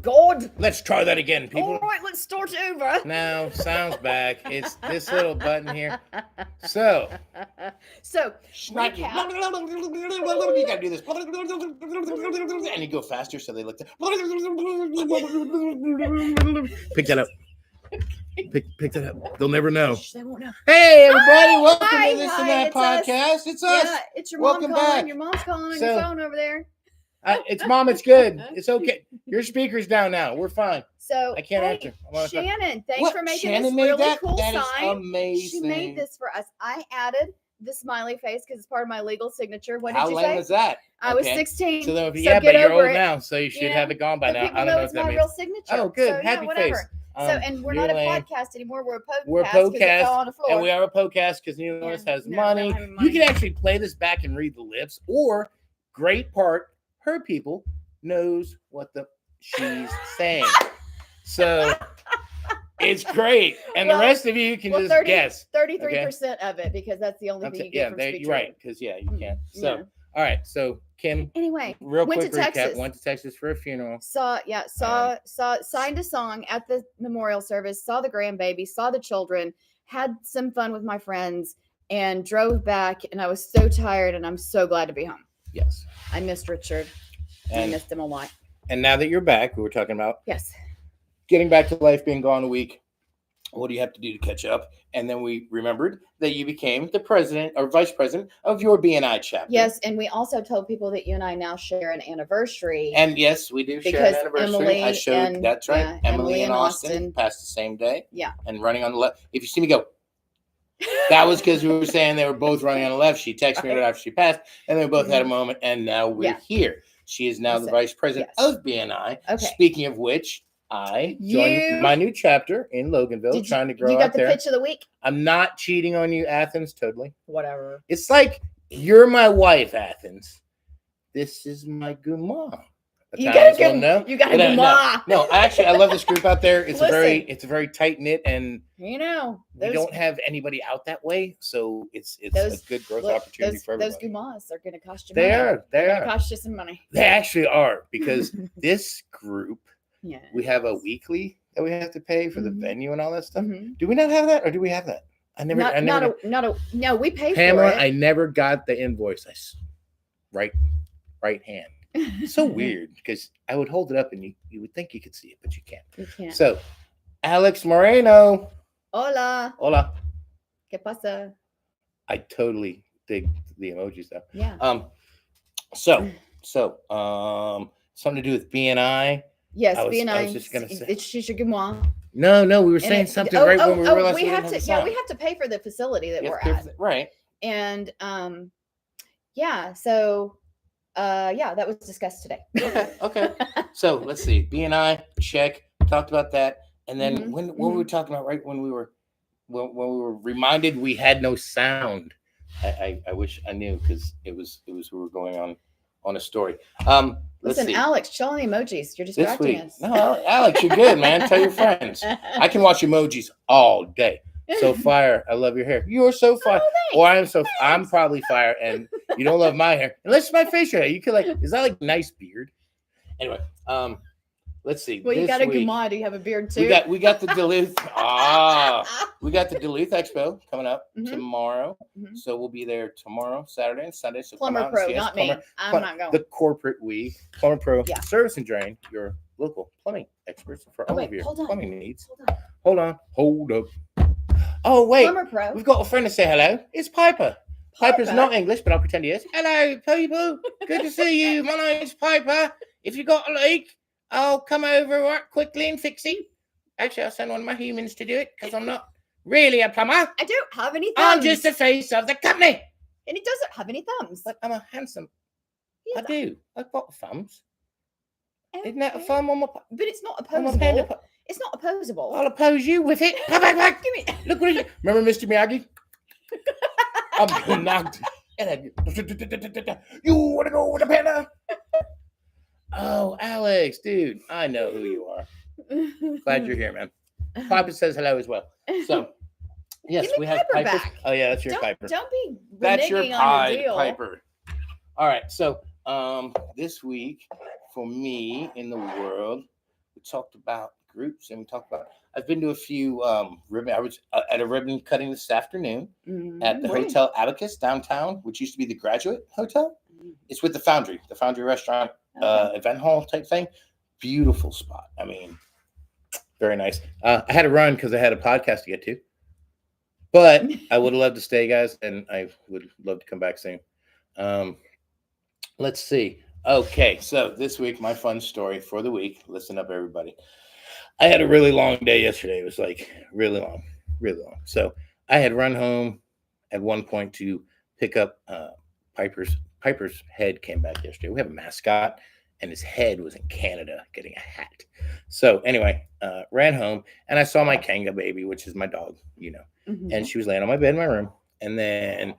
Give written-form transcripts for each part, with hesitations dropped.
God. Let's try that again, people. All right, let's start over. Now, sound's back. It's this little button here. So, recap. You gotta do this, and you go faster, so they look. Pick that up. Pick that up. They'll never know. They won't know. Hey, everybody! Welcome Hi, to this hi, and that it's us. podcast. It's us. Yeah, it's your Welcome mom calling. back. Your mom's calling on So- your phone over there. It's mom. It's good. It's okay. Your speaker's down now. We're fine. So I can't hey, answer. I'm on a- Shannon, thanks What? for making Shannon this made really that? cool That is sign. amazing. She made this for us. I added the smiley face because it's part of my legal signature. What How did you lame say? is that? I was Okay. 16. So, then, so yeah, get but you're over old it. now, so you should have it gone by But now. people I don't know know it's what that my means. real signature. Oh, good. So, Happy whatever. face. And we're you're not a lame. podcast anymore. We're a podcast. We're a because it podcast, fell on the floor. And we are a podcast because neither one of us has No, money. we don't have You money. can actually play this back and read the lips, or great part, her people knows what she's saying. So it's great. And Well- the rest of you can well, just guess. 33% of it because that's the only thing Okay, you get yeah, from there, speech you're right. reading. Because, yeah, you can't. So, Yeah. all right. So, Kim, Anyway, real went quick to recap. Texas. Went to Texas for a funeral. signed a song at the memorial service, saw the grandbaby, saw the children, had some fun with my friends, and drove back. And I was so tired, and I'm so glad to be home. Yes. I missed Richard. I And, missed him a lot. and now that you're back, we were talking about Yes. getting back to life, being gone a week. What do you have to do to catch up? And then we remembered that you became the president or vice president of your BNI chapter. Yes, and we also told people that you and I now share an anniversary. And yes, we do share Because an anniversary. Emily I showed and- that's right. yeah, Emily and Austin passed the same day. Yeah. And running on the left. If you see me go, that was because we were saying they were both running on the left. She texted me right after she passed, and they both had a moment, and now we're Yeah. here. She is now the Listen, vice president yes. of BNI. Okay. Speaking of which, I joined You- my new chapter in Loganville, trying to grow You got out the there. pitch of the week? I'm not cheating on you, Athens. Totally. Whatever. It's like you're my wife, Athens. This is my guma. You got a good. No, You got a no, good no, ma. no. Actually, I love this group out there. It's Listen. a very tight knit, and You know, we don't have anybody out that way, so it's those- a good growth look, opportunity for those everybody. gumas are going to cost you They money. are. They They're going are. to cost you some money. They actually are because this group Yeah. we have a weekly that we have to pay for the Mhm. venue and all that stuff. Mhm. Do we not have that, or do we have that? I never. No, we pay Pamela, for it. I never got the invoice. Right hand. It's so weird because I would hold it up and you would think you could see it, but you can't. You can't. So, Alex Moreno. Hola. Hola. ¿Qué pasa? I totally dig the emojis though. Yeah. Something to do with BNI. Yes, I was BNI. just gonna say- It's Shishiguma. No, we were saying something right when we realized we we have didn't to. have Yeah, we have to pay for the facility that we're at, right. and yeah. So, that was discussed today. Okay. So let's see. BNI check. Talked about that, and then Mhm, when we were talking about right when we were reminded we had no sound. I wish I knew because it was we were going on a story. Let's Listen, see. Alex, chill on the emojis. You're This distracting week, us. no, Alex, you're good, man. Tell your friends. I can watch emojis all day. So fire. I love your hair. You are so fire. Or I'm probably fire, and you don't love my hair. Unless it's my facial hair. You could is that like nice beard? Anyway, let's see. Well, you This got a week, guma. Do you have a beard too? we got the Duluth. We got the Duluth Expo coming up Mhm. tomorrow. Mhm. So we'll be there tomorrow, Saturday and Sunday. So Plumber come out and Pro, see us. not me. I'm not going. The corporate week, Plumber Pro, Yeah. Service and Drain, your local plumbing experts for all wait, of your hold on. plumbing needs. Hold on. Hold up. Oh wait, Plumber Pro. we've got a friend to say hello. It's Piper. Piper's Piper? not English, but I'll pretend he is. Hello, people. Good to see you. My name's Piper. If you got a leak, I'll come over right quickly and fix it. Actually, I'll send one of my humans to do it because I'm not really a plumber. I don't have any thumbs. I'm just the face of the company. And he doesn't have any thumbs. But I'm a handsome. He I has do. I've got thumbs. a- Isn't that a thumb on my? But it's not On my panda? opposable. It's not opposable. I'll oppose you with it. Give me. Look what you. Remember Mr. Miyagi? I'm knocked. You want to go with the panda? Oh, Alex, dude, I know who you are. Glad you're here, man. Piper says hello as well. So, yes, Give me we have Piper Piper. back. Oh yeah, that's your Don't, Piper. don't be That's your reneging on pie, your deal. Piper. All right, so this week for me in the world, We talked about groups, and we talked about. I've been to a few ribbon. I was at a ribbon cutting this afternoon at the Where? Hotel Abacus downtown, which used to be the Graduate Hotel. It's with the Foundry restaurant, Okay. event hall type thing. Beautiful spot. I mean, very nice. I had to run because I had a podcast to get to, but I would have loved to stay, guys, and I would love to come back soon. Let's see. Okay, so this week, my fun story for the week. Listen up, everybody. I had a really long day yesterday. It was like really long, really long. So I had run home at one point to pick up Piper's. Piper's head came back yesterday. We have a mascot, and his head was in Canada getting a hat. So anyway, ran home, and I saw my Kanga baby, which is my dog, and she was laying on my bed in my room. And then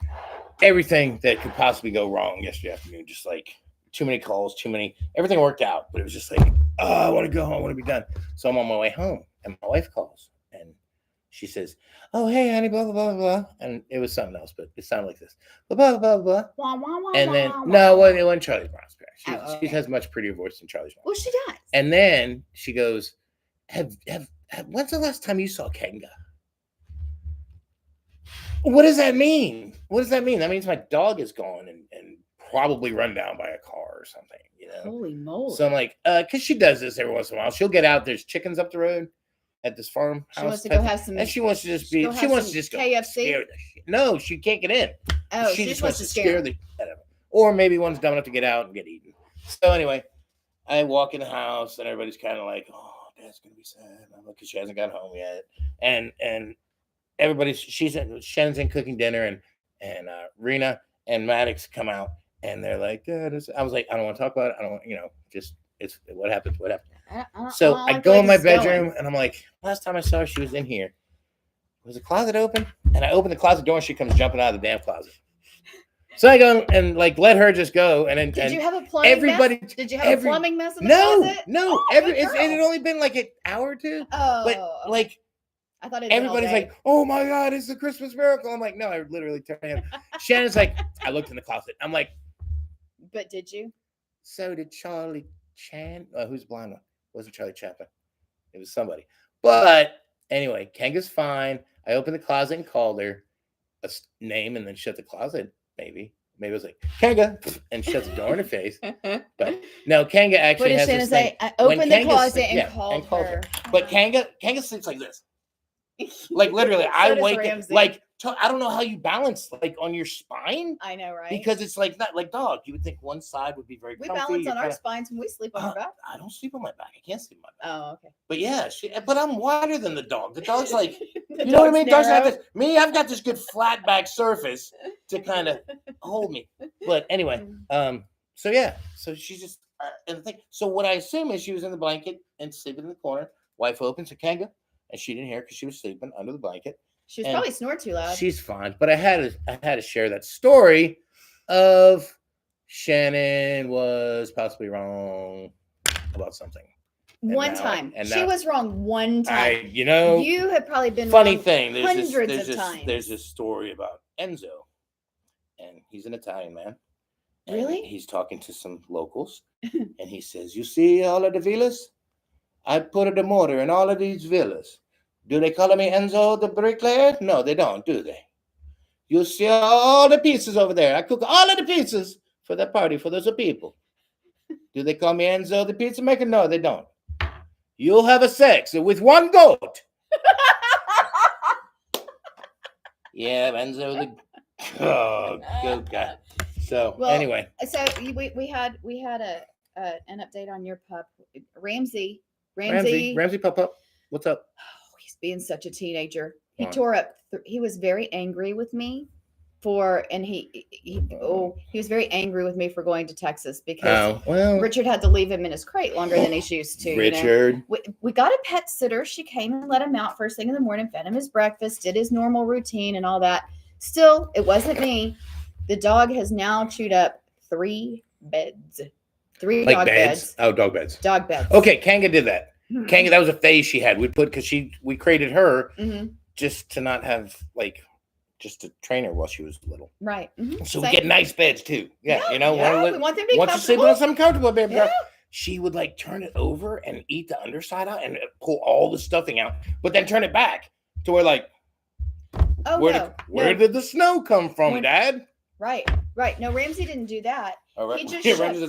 everything that could possibly go wrong yesterday afternoon, just like too many calls, everything worked out, but it was just like, oh, I want to go home, I want to be done. So I'm on my way home, and my wife calls, and she says, oh, hey, honey, blah, blah, blah, blah. And it was something else, but it sounded like this. Blah, blah, blah, blah. And then, no, it wasn't Charlie Brown's parents. She has a much prettier voice than Charlie Brown. Well, she does. And then she goes, when's the last time you saw Kanga? What does that mean? What does that mean? That means my dog is gone and probably run down by a car or something, Holy moly. So I'm like, because she does this every once in a while. She'll get out. There's chickens up the road at this farmhouse. She wants to go have some. And she wants to just be. She wants to just go KFC. Scare the shit. No, she can't get in. Oh, she just wants to scare the shit out of it. Or maybe one's dumb enough to get out and get eaten. So anyway, I walk in the house and everybody's kind of like, oh, Dad's gonna be sad because she hasn't got home yet. And everybody's Shannon's in cooking dinner and Rena and Maddox come out and they're like, I was like, I don't want to talk about it. I don't want, just it's what happened. So I go in my bedroom and I'm like, last time I saw her, she was in here. Was the closet open? And I open the closet door and she comes jumping out of the damn closet. So I go and like let her just go. And then did you have a plumbing mess? Did you have a plumbing mess in the closet? No. Oh, it had only been like an hour or two. Oh, but like I thought everybody's like, oh my God, it's a Christmas miracle. I'm like, no, I literally turned my head. Shannon's like, I looked in the closet. I'm like, but did you? So did Charlie Chan? Who's the blind one? It wasn't Charlie Chaplin. It was somebody. But anyway, Kanga's fine. I opened the closet and called her a name and then shut the closet. Maybe it was like Kanga and shuts the door in her face. But no, Kanga actually has this thing. I opened the closet and called her. But Kanga sleeps like this. Like literally, I wake up, like I don't know how you balance like on your spine. I know, right? Because it's like that, like dog. You would think one side would be very comfy. We balance on our spines when we sleep on our back. I don't sleep on my back. I can't sleep on my back. Oh, okay. But yeah, but I'm wider than the dog. The dog's like, you know what I mean? Dogs have this. Me, I've got this good flat back surface to kind of hold me. But anyway, so yeah, so she's just and the thing. So what I assume is she was in the blanket and sleeping in the corner. Wife opens a Kanga. And she didn't hear because she was sleeping under the blanket. She was probably snoring too loud. She's fine, but I had to share that story of Shannon was possibly wrong about something. One time, she was wrong one time. You have probably been funny wrong thing. hundreds of times. There's this story about Enzo, and he's an Italian man. Really? He's talking to some locals, and he says, "You see all of the villas? I put the mortar in all of these villas. Do they call me Enzo the bricklayer? No, they don't, do they? You see all the pizzas over there. I cook all of the pizzas for the party for those people. Do they call me Enzo the pizza maker? No, they don't. You'll have a sex with one goat. Yeah, Enzo the goat guy. So anyway, so we had an update on your pup, Ramsey pup. What's up? Oh, he's being such a teenager. He tore up. He was very angry with me he was very angry with me for going to Texas because Richard had to leave him in his crate longer than he used to. Richard. We got a pet sitter. She came and let him out first thing in the morning, fed him his breakfast, did his normal routine and all that. Still, it wasn't me. The dog has now chewed up 3 beds. 3 like dog beds. Oh, dog beds. Dog beds. Okay, Kanga did that. Mm-hmm. Kanga, that was a phase she had. We created her just to not have just to train her while she was little. Right. Mm-hmm. So we get nice beds too. Yeah, we want them to be comfortable. Want to sleep on something comfortable, baby. Yeah. she would like turn it over and eat the underside out and pull all the stuffing out, but then turn it back to where like, Oh where did the snow come from, Dad? Right. No, Ramsey didn't do that. All right. He just shoves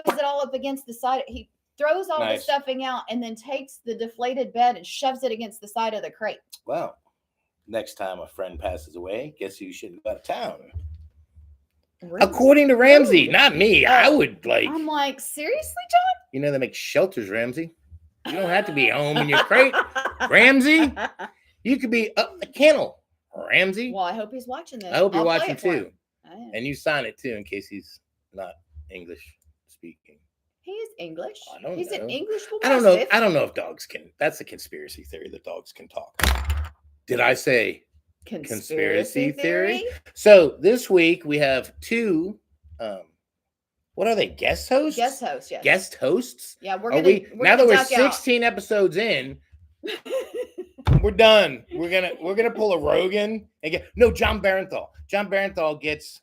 it all up against the side. He throws all the stuffing out and then takes the deflated bed and shoves it against the side of the crate. Well, next time a friend passes away, guess who shouldn't go out of town? Rude. According to Ramsey, not me. I would like. I'm like, seriously, John? You know they make shelters, Ramsey. You don't have to be home in your crate, Ramsey. You could be up the kennel, Ramsey. Well, I hope he's watching this. I hope you're watching too. And you sign it too in case he's not English speaking. He is English. He's an English. I don't know. I don't know if dogs can. That's a conspiracy theory that dogs can talk. Did I say conspiracy theory? So this week we have two. What are they? Guest hosts? Guest hosts. Yes. Guest hosts. Yeah, we're now that we're 16 episodes in. We're done. We're gonna pull a Rogan and get John Barenthal. John Barenthal gets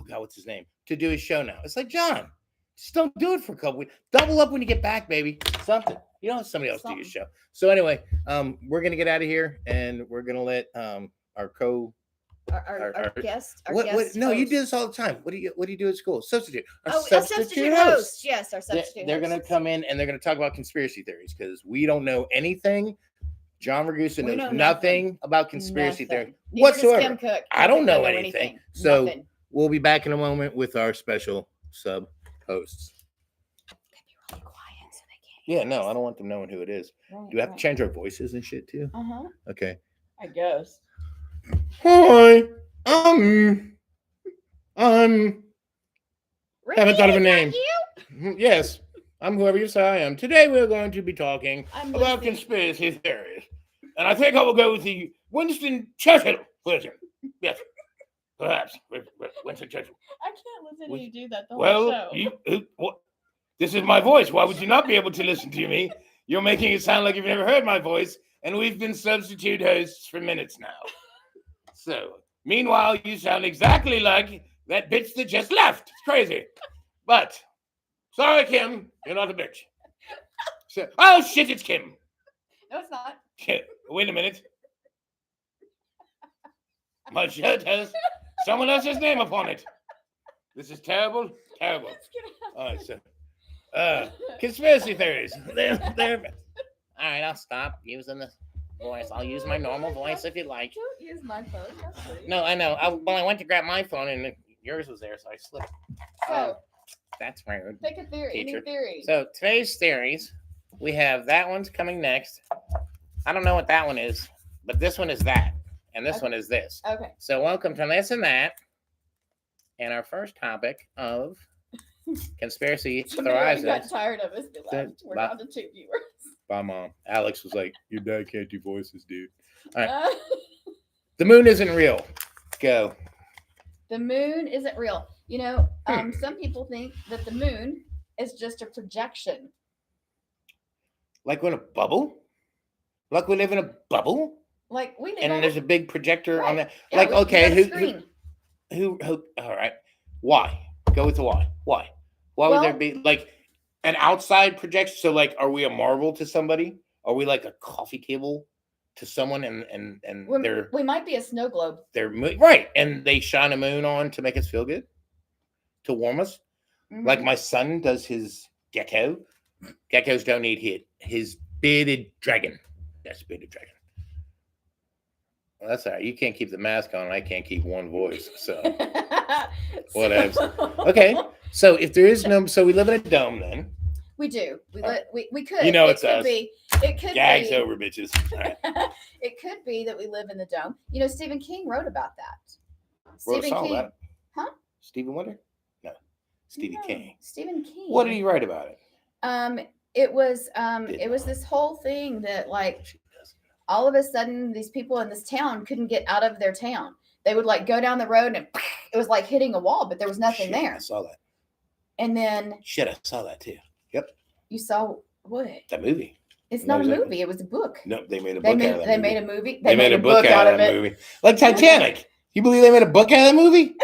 what's his name to do his show now. It's like, John, just don't do it for a couple weeks. Double up when you get back, baby. Something. You don't have somebody else do your show. So anyway, we're gonna get out of here and we're gonna let our guest. No, you do this all the time. What do you do at school? Substitute. A substitute host. Yes, our substitute. They're gonna come in and they're gonna talk about conspiracy theories because we don't know anything. John Ragusa knows nothing about conspiracy theory whatsoever. I don't know anything. So we'll be back in a moment with our special sub hosts. Be really quiet so they can't. Yeah, no, I don't want them knowing who it is. Do we have to change our voices and shit too? Okay. I guess. Hi. Haven't thought of a name. Yes. I'm whoever you say I am. Today we're going to be talking about conspiracy theories. And I think I will go with the Winston Churchill version. Yes. Perhaps. Winston Churchill. I can't listen to you do that the whole show. This is my voice. Why would you not be able to listen to me? You're making it sound like you've never heard my voice. And we've been substitute hosts for minutes now. So, meanwhile, you sound exactly like that bitch that just left. It's crazy. But... sorry, Kim. You're not a bitch. So, oh, shit, it's Kim. No, it's not. Wait a minute. My shirt has someone else's name upon it. This is terrible. Terrible. All right, so. Conspiracy theories. They're all right, I'll stop using the voice. I'll use my normal voice if you like. Don't use my phone. No, I know. I went to grab my phone and yours was there, so I slipped. So. That's rude. Pick a theory. Any theory. So today's theories, we have that one's coming next. I don't know what that one is, but this one is that, and this one is this. Okay. So welcome to this and that, and our first topic of conspiracy theories. I got tired of us. We're down to 2 viewers. Bye, Mom. Alex was like, "Your dad can't do voices, dude." All right. The moon isn't real. Go. The moon isn't real. You know, some people think that the moon is just a projection. Like we're in a bubble? Like we live in a bubble? Like we live and there's a big projector on that. Yeah, like, okay, who, all right. Why? Go with the why. Why? Why would there be like an outside projection? So like, are we a marble to somebody? Are we like a coffee table to someone and we might be a snow globe. They're right. And they shine a moon on to make us feel good? To warm us? Mm-hmm. Like my son does his gecko. Geckos don't need heat. His bearded dragon. That's bearded dragon. Well, that's all right. You can't keep the mask on. I can't keep one voice. So whatever. Okay. So if there is no, so we live in a dome then. We do. We could. You know, it's us. It could Gags be. Over, bitches. Right. It could be that we live in the dome. You know, Stephen King wrote about that. Stephen King. That. Huh? Stephen Wonder? No. Stephen King. Stephen King. What did he write about it? It was this whole thing that like all of a sudden these people in this town couldn't get out of their town. They would like go down the road and it was like hitting a wall, but there was nothing there. I saw that. And then I saw that too. Yep. You saw what? That movie. It's not a movie. It was a book. No, they made a book out of that movie. They made a movie. They made a book out of that movie. Like Titanic. You believe they made a book out of that movie?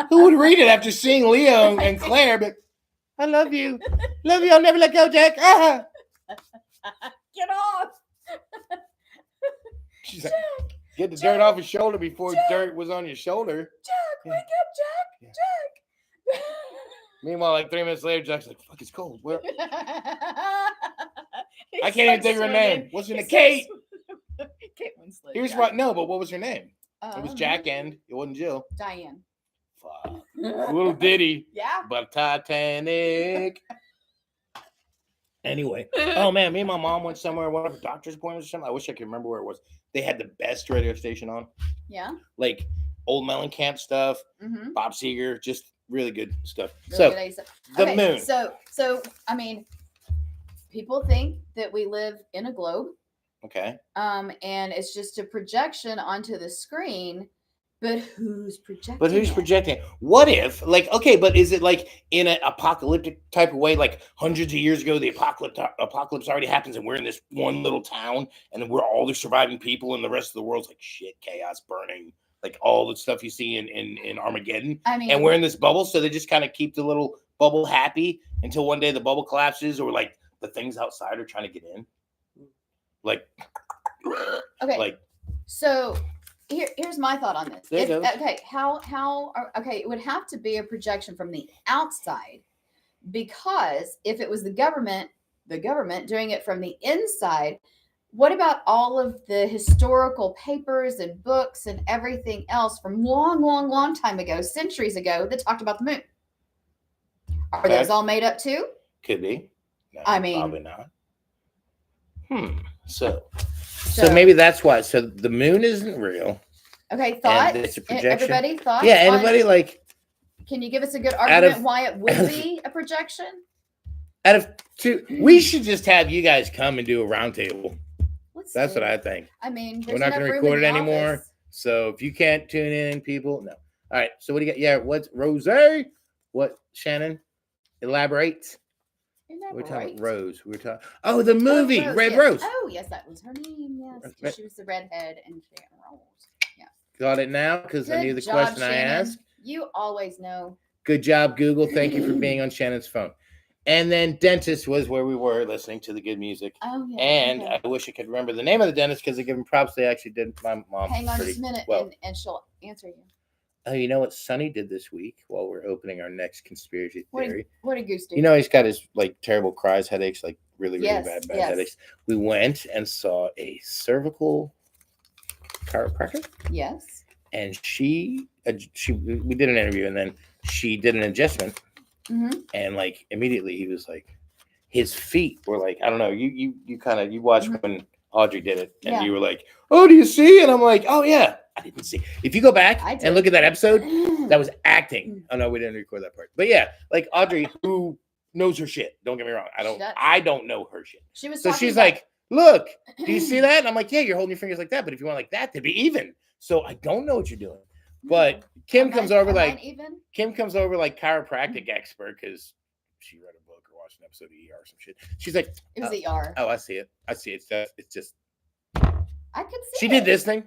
Who would read it after seeing Leo and Claire? But I love you. Love you. I'll never let go, Jack. Ah. Get off. She's like, get the dirt off his shoulder before dirt was on your shoulder. Jack, wake up, Jack. Yeah. Jack. Meanwhile, like 3 minutes later, Jack's like, fuck, it's cold. Where? I He can't even starts think of her swimming. name. What's her He name? Kate. starts- Kate Winslet. Here's yeah. what. No, but what was her name? It was Jack Um, and it wasn't Jill. Diane. Fuck. Little ditty. Yeah. But Titanic. Anyway. Oh, man. Me and my mom went somewhere, one of her doctor's appointments or something. I wish I could remember where it was. They had the best radio station on. Yeah. Like old Mellencamp stuff, Mm-hmm. Bob Seger, just really good stuff. Really So, good idea. the moon. So I mean, people think that we live in a globe, Okay. and it's just a projection onto the screen. But who's projecting? But who's it? projecting? What if, like, okay, but is it like in an apocalyptic type of way, like hundreds of years ago, the apocalypse already happens and we're in this one little town and then we're all the surviving people and the rest of the world's like shit, chaos, burning, like all the stuff you see in Armageddon. I mean, And we're in this bubble, so they just kind of keep the little bubble happy until one day the bubble collapses or like the things outside are trying to get in. Like, okay. like, So here's my thought on this. There you go. Okay, okay, it would have to be a projection from the outside, because if it was the government doing it from the inside, what about all of the historical papers and books and everything else from long time ago, centuries ago, that talked about the moon? Are Okay. those all made up too? could be. No, I mean- probably not. So maybe that's why. So the moon isn't real. Okay, thoughts? it's a projection. Everybody, thoughts? Yeah, on- anybody like Can you give us a good Out argument of- why it would be a projection? out of two, we should just have you guys come and do a roundtable. Let's That's see. what I think. I mean, We're there's not enough gonna room record in it the anymore. office. So if you can't tune in, people, no. All right. So what do you got? Yeah, what's Rose? What, Shannon? Elaborate. We're talking Elaborate. about Rose. We're talking. Oh, the movie Rose, Red yes. Rose. Oh, yes, that was her name. Yes, Red- she was the redhead and she had Rose. Yeah. Got it now because I Good knew the job, question I Shannon. asked. You always know. Good job, Google. Thank you for being on Shannon's phone. And then dentist was where we were listening to the good music. Oh, yeah. And okay. I wish I could remember the name of the dentist because they give them props. They actually did my mom. Hang on pretty just a minute well. and she'll answer you. Oh, you know what Sonny did this week while we're opening our next conspiracy theory? What did Goose do? You know, he's got his like terrible cries, headaches, like really Yes, bad yes. headaches. We went and saw a cervical chiropractor, Yes. and we did an interview, and then she did an adjustment, Mm-hmm. and like immediately he was like, his feet were like, I don't know, you watched Mhm. when Audrey did it, and Yeah. you were like, oh, do you see? And I'm like, oh yeah, I didn't see. If you go back I did. and look at that episode, that was acting. Oh no, we didn't record that part. But yeah, like Audrey, who knows her shit. Don't get me wrong. She does. I don't know her shit. She was So talking she's about- like, look, do you see that? And I'm like, yeah, you're holding your fingers like that. But if you want like that, to be even. So I don't know what you're doing. But Kim comes over like even. chiropractic expert because she read a book or watched an episode of ER or some shit. She's like, It was ER. oh, I see it. It's just I could see. she did this thing.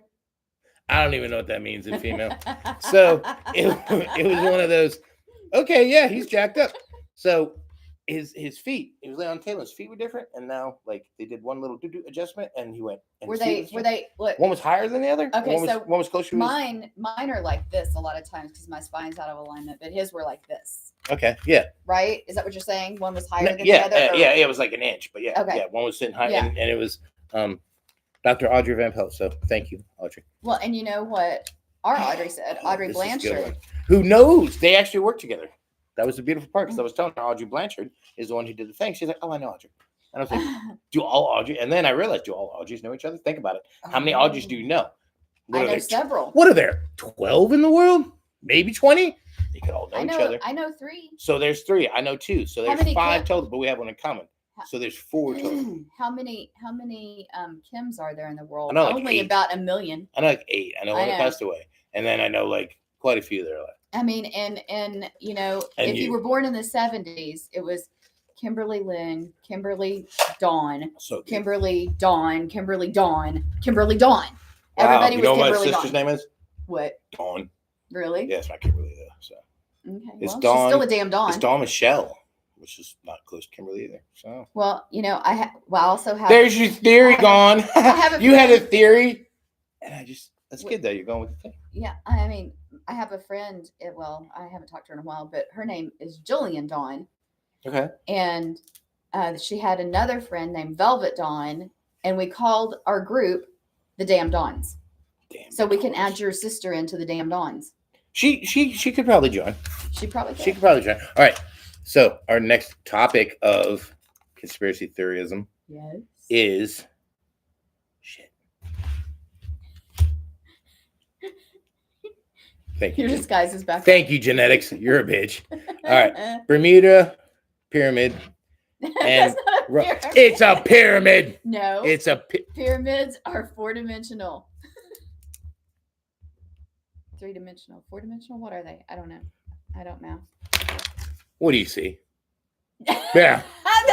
I don't even know what that means in female. So it was one of those. Okay, yeah, he's jacked up. So his feet, he was laying on the table. His feet were different, and now like they did one little adjustment, and he went. And Were his feet was they? different. Look, One was higher than the other. Okay, one was closer. To mine are like this a lot of times because my spine's out of alignment, but his were like this. Okay, yeah, Right? Is that what you're saying? One was higher than yeah, the other. Or- yeah. It was like an inch, but yeah, Okay. yeah. One was sitting high, Yeah. and it was Dr. Audrey Van Pelt. So thank you, Audrey. Well, and you know what our Audrey said? Audrey This is a good Blanchard. one. Who knows? They actually work together. That was the beautiful part because I was telling her Audrey Blanchard is the one who did the thing. She's like, oh, I know Audrey. And I was like, do all Audrey? And then I realized, do all Audreys know each other? Think about it. How many Audreys do you know? I What are know there? several. What are there? 12 in the world? Maybe 20? They could all know each other. I know 3. So there's 3. I know 2. So How there's many 5 Kim- total, but we have one in common. So there's 4 total. How many Kims are there in the world? I know, like Only 8. about 1 million. I know like 8. I know one I that know. passed away. And then I know like quite a few that are left. I mean, and you know, And if you you. were born in the 70s, it was Kimberly Lynn, Kimberly Dawn, So good. Kimberly Dawn, Kimberly Dawn, Kimberly Dawn. Wow, Everybody you was know what my Kimberly sister's Dawn. name is? What? Dawn. Really? Yeah, it's not Kimberly though. So Okay. It's Well, Dawn. she's still a damn Dawn. it's Dawn Michelle. which is not close to Kimberly either. So, well, I also have. there's your theory gone. have a You had a friend- theory, and that's good though. You're going with the thing. Yeah, I mean, I have a friend. Well, I haven't talked to her in a while, but her name is Jillian Dawn, Okay. and she had another friend named Velvet Dawn, and we called our group the Damn Dawns. Damn. So we can add your sister into the Damn Dawns. She could probably join. She probably could. She could probably join. All right. So our next topic of conspiracy theorism is shit. Thank you. Your disguise is back. Thank you, genetics. You're a bitch. All right. Bermuda Pyramid. And it's a pyramid. No. It's a pyramids are 4-dimensional. 3-dimensional. 4-dimensional? What are they? I don't know. I don't know. What do you see? Yeah.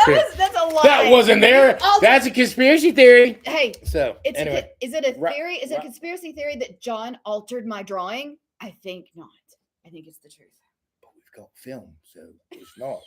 That's a lie. That wasn't there. That's a conspiracy theory. Hey. So anyway. Is it a theory? Is it a conspiracy theory that John altered my drawing? I think not. I think it's the truth. But we've got film, so it's not.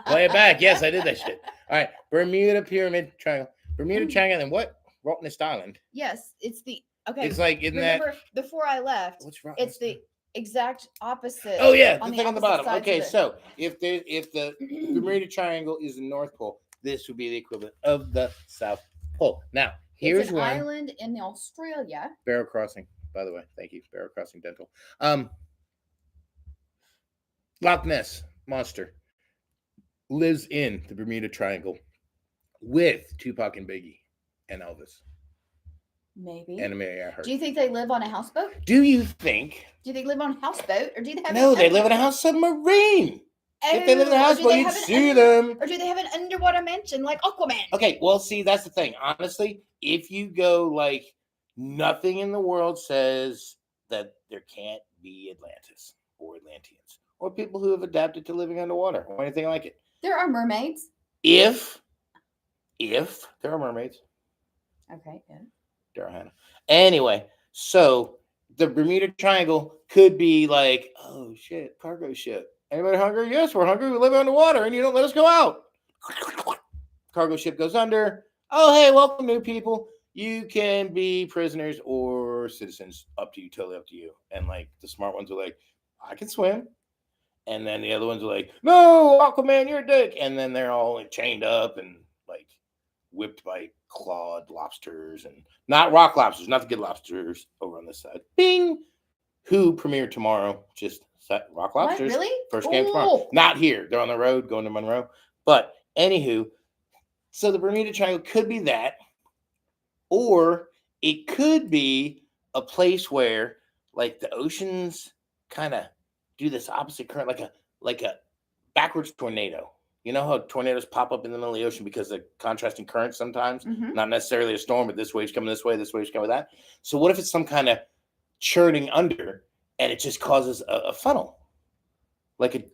Play it back. Yes, I did that shit. All right. Bermuda Pyramid Triangle. Bermuda Triangle and what? Rottnest Island. Yes, it's the okay. It's like remember before I left. What's wrong? It's the exact opposite. Oh yeah, the thing on the bottom. sides Okay, of it. so if the Bermuda Triangle is the North Pole, this would be the equivalent of the South Pole. Now, here's it's an one island in Australia. Barrow Crossing, by the way. Thank you, Barrow Crossing Dental. Loch Ness Monster lives in the Bermuda Triangle with Tupac and Biggie and Elvis. Maybe. And Amelia Earhart. Do you think they live on a houseboat? Do you think? Do they live on a houseboat, or do they have? No, they live in a house submarine. If they live in a houseboat, you'd sue them. Or do they have an underwater mansion like Aquaman? Okay, well, see, that's the thing. Honestly, if you go like nothing in the world says that there can't be Atlantis or Atlanteans or people who have adapted to living underwater or anything like it. There are mermaids. If there are mermaids. Okay, yeah. Anyway, so the Bermuda Triangle could be like, oh shit, cargo ship. Anybody hungry? Yes, we're hungry. We live underwater and you don't let us go out. Cargo ship goes under. Oh, hey, welcome, new people. You can be prisoners or citizens. Up to you, totally up to you. And like the smart ones are like, I can swim. And then the other ones are like, no, Aquaman, you're a dick. And then they're all like chained up and like whipped by clawed lobsters and not rock lobsters, not the good lobsters over on this side. Bing! Who premiere tomorrow? Just rock lobsters. What, really? First game tomorrow. Not here. They're on the road going to Monroe. But anywho, so the Bermuda Triangle could be that, or it could be a place where like the oceans kind of do this opposite current, like a backwards tornado. You know how tornadoes pop up in the middle of the ocean because of contrasting currents sometimes? Mm-hmm. Not necessarily a storm, but this wave's coming this way, this wave's coming that. So what if it's some kind of churning under and it just causes a funnel? Like a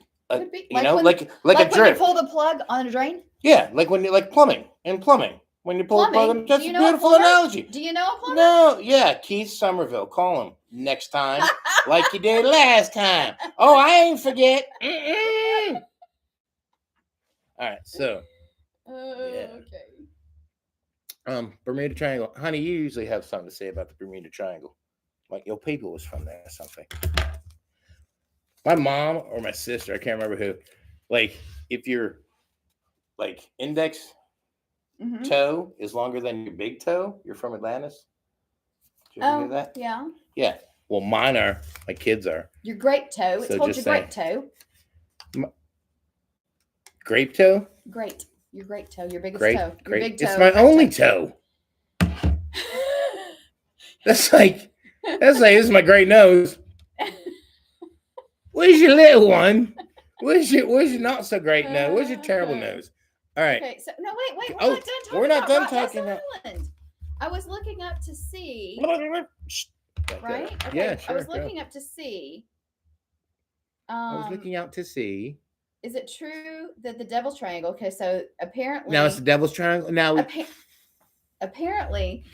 you know, like a drift. drip. When you pull the plug on a drain? Yeah, like when you like plumbing. When you pull the plug on, that's a beautiful analogy. Do you know a plumber? No, yeah, Keith Somerville. Call him next time, like you did last time. Oh, I ain't forget. All right, so okay. Bermuda Triangle, honey. You usually have something to say about the Bermuda Triangle, like your people was from there or something. My mom or my sister, I can't remember who. Like, if your like index toe is longer than your big toe, you're from Atlantis. Did you ever hear that? Yeah. Yeah. Well, mine are. My kids are. Your great toe. It's called your great toe. Grape toe? Great. Your great toe. Your biggest toe. Your big toe. It's my only toe. That's like this is my great nose. Where's your little one? Where's your not so great nose? Where's your terrible nose? All right. Okay. So no, wait. We're not done talking about. I was looking up to see. Right? Okay. Yeah, sure. I was looking up to see. I was looking out to see. Is it true that the Devil's Triangle? Okay, so apparently now it's the Devil's Triangle. Now apparently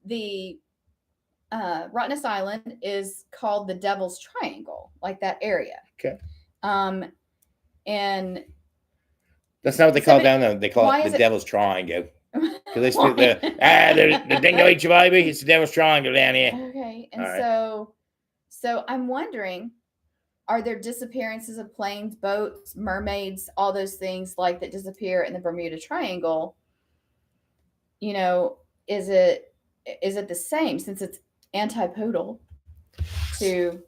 the Rottnest Island is called the Devil's Triangle, like that area. Okay. And That's not what they call it down there. They call why it is the it- devil's triangle. Because they speak the dingo ate your baby. It's the devil's triangle down here. Okay, and All right. so I'm wondering, are there disappearances of planes, boats, mermaids, all those things like that disappear in the Bermuda Triangle? You know, is it the same since it's antipodal to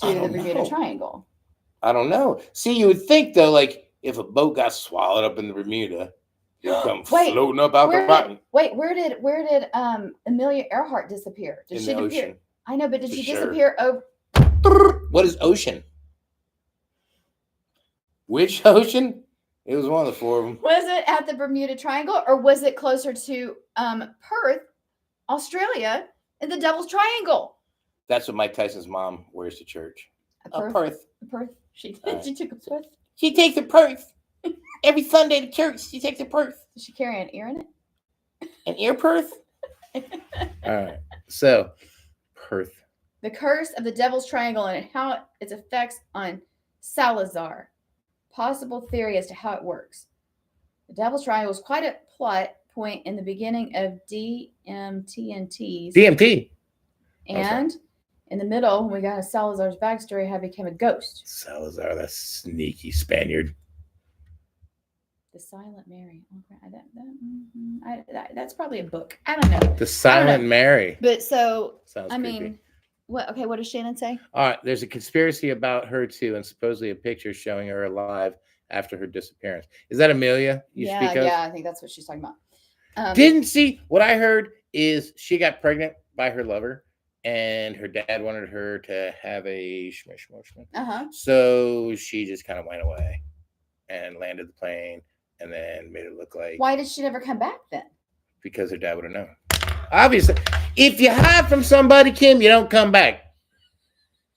I the don't Bermuda know. Triangle? I don't know. See, you would think though, like if a boat got swallowed up in the Bermuda, you'd come Wait, floating up out the Where rock did where did Amelia Earhart disappear? Did in she the disappear? ocean. I know, but did For she sure. disappear over? What is ocean? Which ocean? It was one of the four of them. Was it at the Bermuda Triangle or was it closer to Perth, Australia, in the Devil's Triangle? That's what Mike Tyson's mom wears to church. Perth. Perth. Perth. She Right. she took a Perth. She takes a Perth. Every Sunday to church, she takes a Perth. Does she carry an ear in it? An ear Perth? All right. So, Perth. The curse of the Devil's Triangle and how its effects on Salazar. Possible theory as to how it works. The Devil's Triangle was quite a plot point in the beginning of DMTNT's. DMT. And in the middle, when we got a Salazar's backstory, how he became a ghost. Salazar, that sneaky Spaniard. The Silent Mary. That's probably a book. I don't know. The Silent Mary. But so, Sounds I creepy. mean, what? Okay, what does Shannon say? All right, there's a conspiracy about her too, and supposedly a picture showing her alive after her disappearance. Is that Amelia you speak of? Yeah, I think that's what she's talking about. Didn't see what I heard is she got pregnant by her lover, and her dad wanted her to have a Uh-huh. So she just kind of went away and landed the plane, and then made it look like. Why did she never come back then? Because her dad would have known. Obviously, if you hide from somebody, Kim, you don't come back.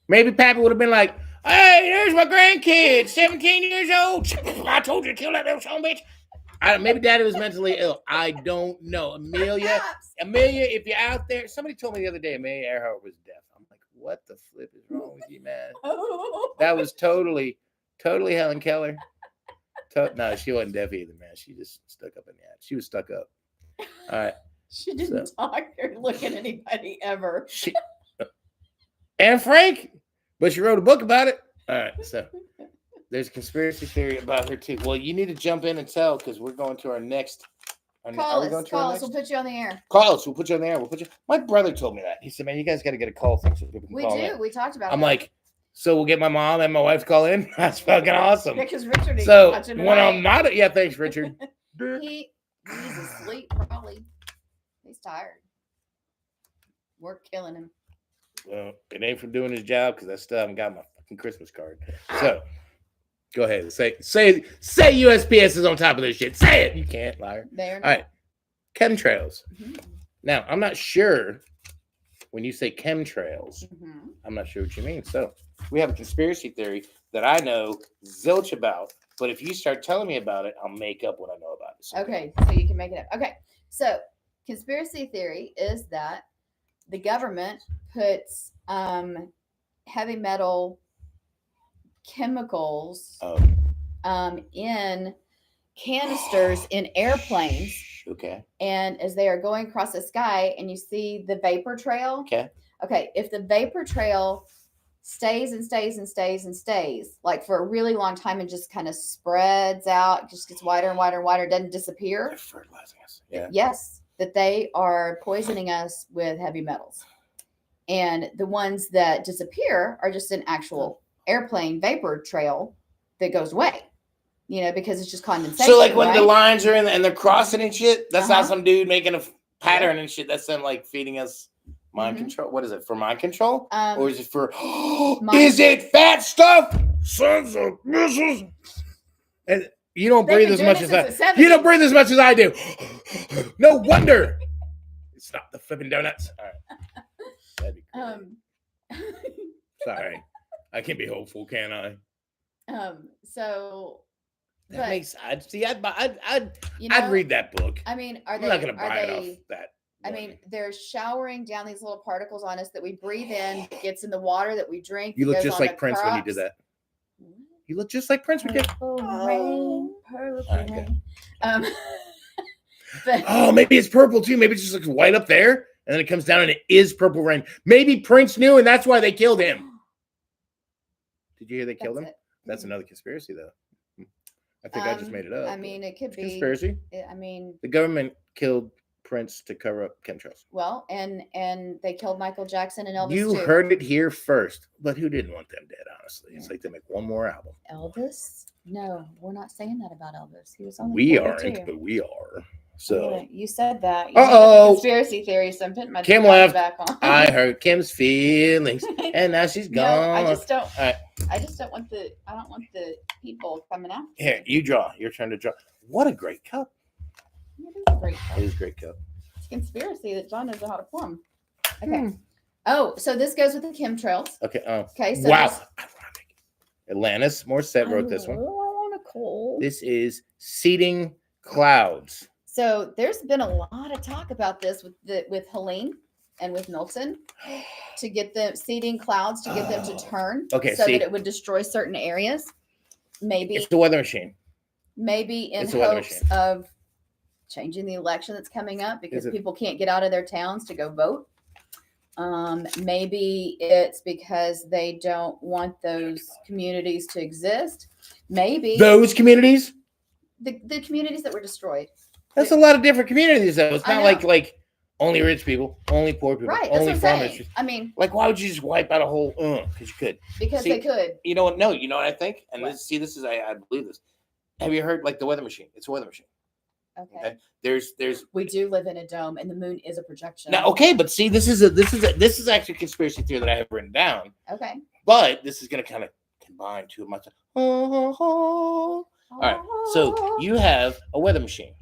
Maybe Pappy would have been like, "Hey, there's my grandkid, 17 years old. I told you to kill that little son of a bitch." Maybe Daddy was mentally ill. I don't know. Amelia, if you're out there, somebody told me the other day Amelia Earhart was deaf. I'm like, what the flip is wrong with you, man? That was totally Helen Keller. No, she wasn't deaf either, man. She just stuck up in the ass. She was stuck up. All right. She didn't talk or look at anybody ever. And Frank, but she wrote a book about it. All right, so there's a conspiracy theory about her too. Well, you need to jump in and tell because we're going to our next. Call us. We'll put you on the air. Call us. We'll put you on the air. My brother told me that. He said, "Man, you guys got to get a call thing so people can call in." We talked about it. I'm like, so we'll get my mom and my wife to call in. That's fucking awesome. Yeah, because Richard is watching when I'm not. Yeah, thanks, Richard. He's asleep probably. He's tired. We're killing him. Well, it ain't from doing his job because I still haven't got my fucking Christmas card. So, go ahead. Say USPS is on top of this shit. Say it. You can't, liar. All right. Chemtrails. Mm-hmm. Now, I'm not sure when you say chemtrails, I'm not sure what you mean. So, we have a conspiracy theory that I know zilch about. But if you start telling me about it, I'll make up what I know about it. Okay, so you can make it up. Okay, so conspiracy theory is that the government puts heavy metal chemicals in canisters in airplanes. Okay. And as they are going across the sky and you see the vapor trail. Okay. Okay, if the vapor trail stays and stays and stays and stays like for a really long time and just kind of spreads out, just gets wider and wider and wider, doesn't disappear. They're fertilizing us. Yeah. Yes, that they are poisoning us with heavy metals. And the ones that disappear are just an actual airplane vapor trail that goes away, because it's just condensation. So like when the lines are in and they're crossing and shit, that's not some dude making a pattern and shit. That's them like feeding us mind control. What is it, for mind control? Or is it for, is it fat stuff? Sons of missiles. And you don't breathe as much as I You don't breathe as much as I do. No wonder. Stop the flipping donuts. All right. That'd be great. Sorry. I can be hopeful, can I? So that makes I'd read that book. I mean, I'm not gonna buy it off that. I mean, they're showering down these little particles on us that we breathe in, gets in the water that we drink. You look just like Prince when you did that. You look just like Prince McKay. Purple rain, purple All right, good. rain. But Oh, maybe it's purple too. Maybe it just looks white up there, and then it comes down and it is purple rain. Maybe Prince knew, and that's why they killed him. Did you hear they killed him? That's another conspiracy, though. I think I just made it up. I mean, it could be conspiracy. I mean, The government killed Prince to cover up chemtrails. well, and they killed Michael Jackson and Elvis You too. heard it here first. But who didn't want them dead, honestly? It's like they make one more album. Elvis? No, we're not saying that about Elvis. He was only We 42. aren't, but we are. So You said that. You Uh-oh. Conspiracy theory. So I'm putting my Kim glasses left. back on. I hurt Kim's feelings, and now she's No, gone. I just don't. All right. I just don't want the. I don't want the people coming after. Here, you draw. Your turn to draw. What a great cup. me. It is a great. It is a great cup. It's a conspiracy that John knows how to plumb. Okay. Oh, so this goes with the chemtrails. Okay. Okay. So Wow. this- Ironic. Atlantis Morissette wrote this one. Oh, Nicole. This is Seeding Clouds. So there's been a lot of talk about this with Helene and with Milton to get them seeding clouds to get them to turn Okay, so see. that it would destroy certain areas. Maybe It's the weather machine. in it's a weather hopes machine. of changing the election that's coming up because Is it- people can't get out of their towns to go vote. Maybe it's because they don't want those communities to exist. Maybe Those communities? the communities that were destroyed. That's a lot of different communities, though. It's I not know. like only rich people, only poor people, Right. That's what only I'm farmers. saying. I mean, Like, why would you just wipe out a whole? Because you could. because See, they could. You know what? No, you know what I think? And What? this is I believe this. Have you heard like the weather machine? It's a weather machine. Okay. Okay. There's We do live in a dome, and the moon is a projection. now okay, but see, this is actually a conspiracy theory that I have written down. Okay. But this is gonna kind of combine two of my. All right. So you have a weather machine.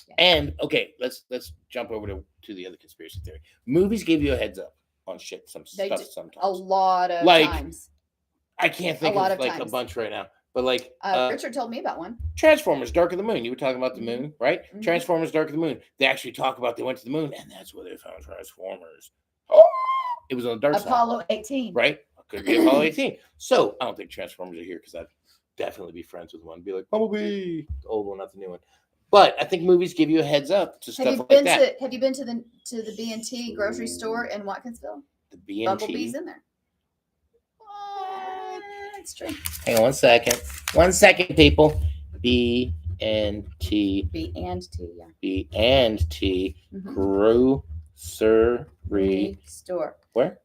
Yeah. And okay, let's jump over to the other conspiracy theory. Movies give you a heads up on shit They stuff do. sometimes. A lot of Like, times. I can't think lot of of like a times. bunch right now. But like Richard told me about one. Transformers Dark of the Moon. You were talking about the moon, right? Mhm. Transformers Dark of the Moon. They actually talk about they went to the moon and that's where they found Transformers. Oh, it was on the dark side. Apollo 18. Right? Could be Apollo 18. So I don't think Transformers are here because I'd definitely be friends with one. Be like, Bumblebee, the old one, not the new one. But I think movies give you a heads up to Have stuff you like been that. to Have you been to the B&T grocery store in Watkinsville? The B&T. Bumblebee's in there. It's true. Hang on 1 second. 1 second, people. B and T. B&T, yeah. B&T Mhm. grocery. Store Where?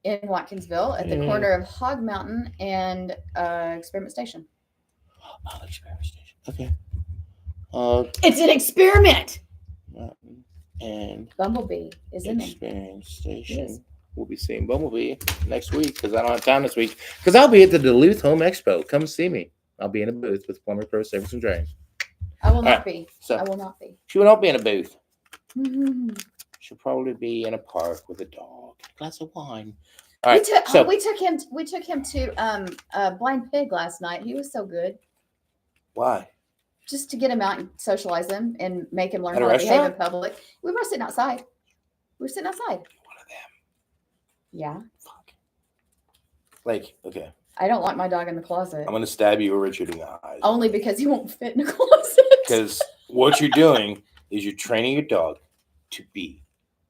in Watkinsville at the Mm. corner of Hog Mountain and Experiment Station. Oh, experiment station. Okay. It's an experiment. Mountain and Bumblebee is in there. experience station. Yes. We'll be seeing Bumblebee next week because I don't have time this week. Because I'll be at the Duluth Home Expo. Come see me. I'll be in a booth with Plumber Pro Service and Drains. I will All not right, be. so- I will not be. She will not be in a booth. Mhm. She'll probably be in a park with a dog, a glass of wine. All right. We took him to Blind Pig last night. He was so good. Why? Just to get him out and socialize him and make him learn At a how to behave in restaurant? public. We were sitting outside. One of them. Yeah. Fuck. Like, okay. I don't like my dog in the closet. I'm gonna stab you or Richard in the eyes. Only because he won't fit in a closet. Because what you're doing is you're training your dog to be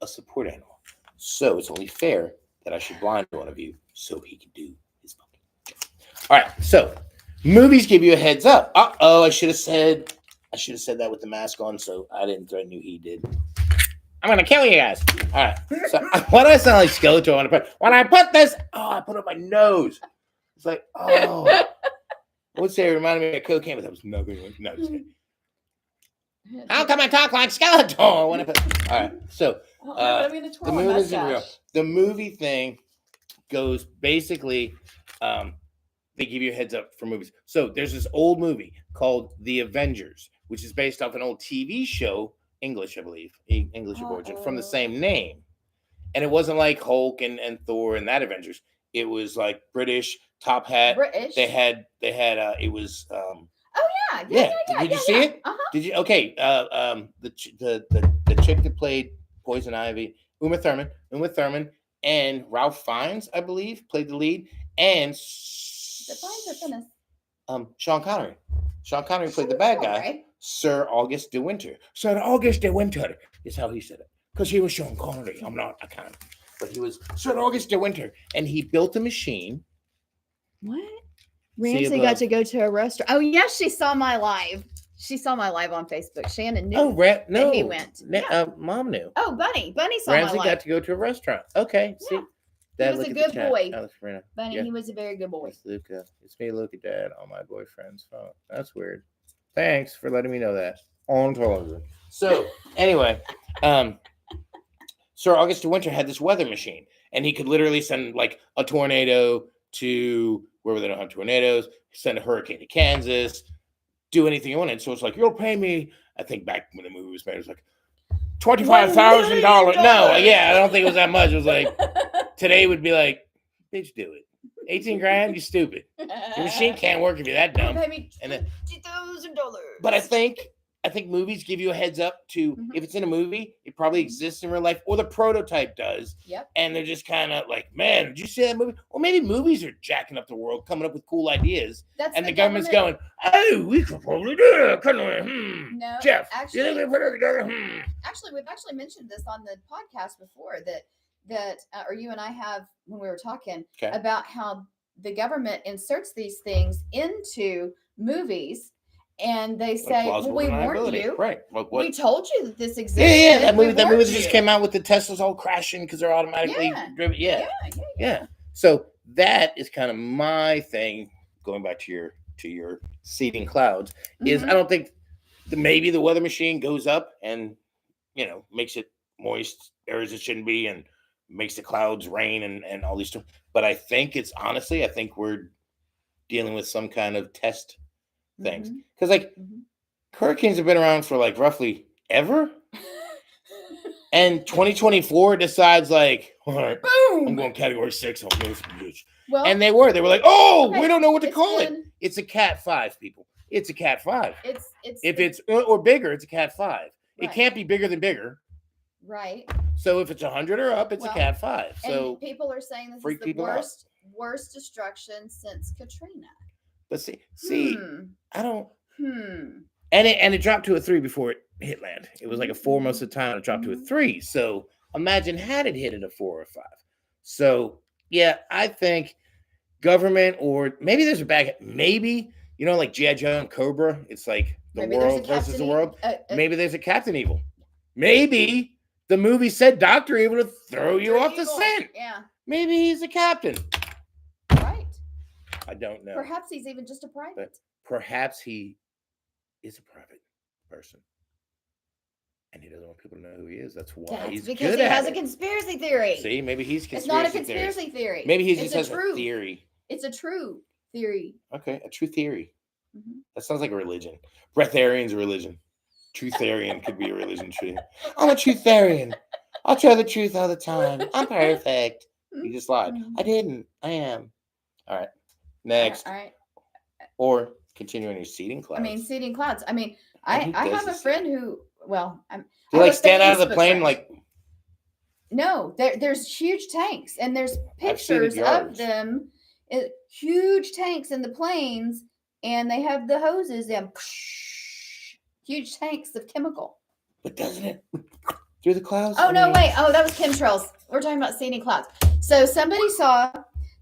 a support animal. So it's only fair that I should blind one of you so he can do his fucking job. All right. So movies give you a heads up. Uh-oh, I should have said that with the mask on, so I didn't threaten you. He did. I'm gonna kill you guys. All right. So why do I sound like Skeletor when I put this? Oh, I put it on my nose. It's like, oh. I would say it reminded me of cocaine, but that was no good one. No, just kidding. How come I talk like Skeletor when I put? All right. So I'm gonna twirl the my moon isn't real. mustache. The movie thing goes basically, they give you a heads up for movies. So there's this old movie called The Avengers, which is based off an old TV show, English, I believe, English of origin, from the same name. And it wasn't like Hulk and Thor and that Avengers. It was like British, top hat. British. They had it was Yeah. Did you see it? Uh-huh. Did you? Okay. The chick that played Poison Ivy, Uma Thurman, and Ralph Fiennes, I believe, played the lead. And The Fiennes are finished. Sean Connery. Sean Connery played the bad guy, Right. Sir August de Winter. Sir August de Winter is how he said it. Because he was Sean Connery. I'm not, I can't. But he was Sir August de Winter. And he built a machine. What? See Ramsey above. got to go to a restaurant. Oh, yes, she saw my live. She saw my live on Facebook. Shannon knew. Oh, no. that he went. Yeah. Mom knew. Oh, Bunny. Bunny saw Ramsey my got live. to go to a restaurant. Okay, see. Yeah. Dad, He was look a at good the chat. boy. Oh, that's Sabrina. Bunny, Yeah. he was a very good boy. It's Luca. It's me, Luca, Dad, on my boyfriend's phone. That's weird. Thanks for letting me know that on television. So, anyway, Sir August de Winter had this weather machine, and he could literally send like a tornado to wherever they don't have tornadoes, send a hurricane to Kansas, do anything you wanted. So it's like, you'll pay me. I think back when the movie was made, it was like $25,000. No, yeah, I don't think it was that much. It was like today would be like, bitch, do it. 18 grand, you stupid. Your machine can't work if you're that dumb. Pay me And then, $50,000. but I think movies give you a heads up to if it's in a movie, it probably exists in real life, or the prototype does. Yep. And they're just kind of like, man, did you see that movie? Or maybe movies are jacking up the world, coming up with cool ideas, and the government's going, "Oh, we could probably do it, couldn't we? No, Jeff, actually, you think we put it together? Actually, we've actually mentioned this on the podcast before that or you and I have when we were talking about how the government inserts these things into movies, and they say, well, we warned you. Right. Like what? We told you that this existed. Yeah. That movie that just came out with the Teslas all crashing because they're automatically driven. Yeah. So that is kind of my thing, going back to your seeding clouds, is I don't think maybe the weather machine goes up and, makes it moist areas it shouldn't be and makes the clouds rain and all these stuff. But I think I think we're dealing with some kind of test things. Because hurricanes have been around for like roughly ever. And 2024 decides like, all right, boom, I'm going category 6. I'll move from this. Well, and they were like, we don't know what to call it. It's a Cat 5, people. It's a Cat 5. If it's or bigger, it's a Cat 5. Right. It can't be bigger than bigger. Right. So if it's 100 or up, it's a Cat 5. So and people are saying this is the worst destruction since Katrina. But see, I don't. And it dropped to a 3 before it hit land. It was like a 4 most of the time. It dropped to a 3. So imagine had it hit at a 4 or 5. So yeah, I think government, or maybe there's a bag. Maybe like G.I. Joe and Cobra. It's like the world versus the world. Maybe there's a Captain Evil. Maybe the movie said Dr. Evil to throw you off the scent. Yeah. Maybe he's a captain. Right. I don't know. Perhaps he's even just a private. But perhaps he is a private person. And he doesn't want people to know who he is. That's why he's because good he at has it. a conspiracy theory. See, maybe he's It's not a conspiracy theory. Maybe he just has a theory. It's a true theory. Okay, a true theory. That sounds like a religion. Breatharian's a religion. Trutharian could be a religion too. I'm a trutharian. I'll tell the truth all the time. I'm perfect. You just lied. I didn't. I am. All right. Next. All right. Or continue on your seeding clouds. Seeding clouds. I have a friend who, do you stand out of the plane like? No, there's huge tanks, and there's pictures of them. Huge tanks in the planes, and they have the hoses and huge tanks of chemical. But doesn't it through the clouds? Oh no, wait. Oh, that was chemtrails. We're talking about seeding clouds. So somebody saw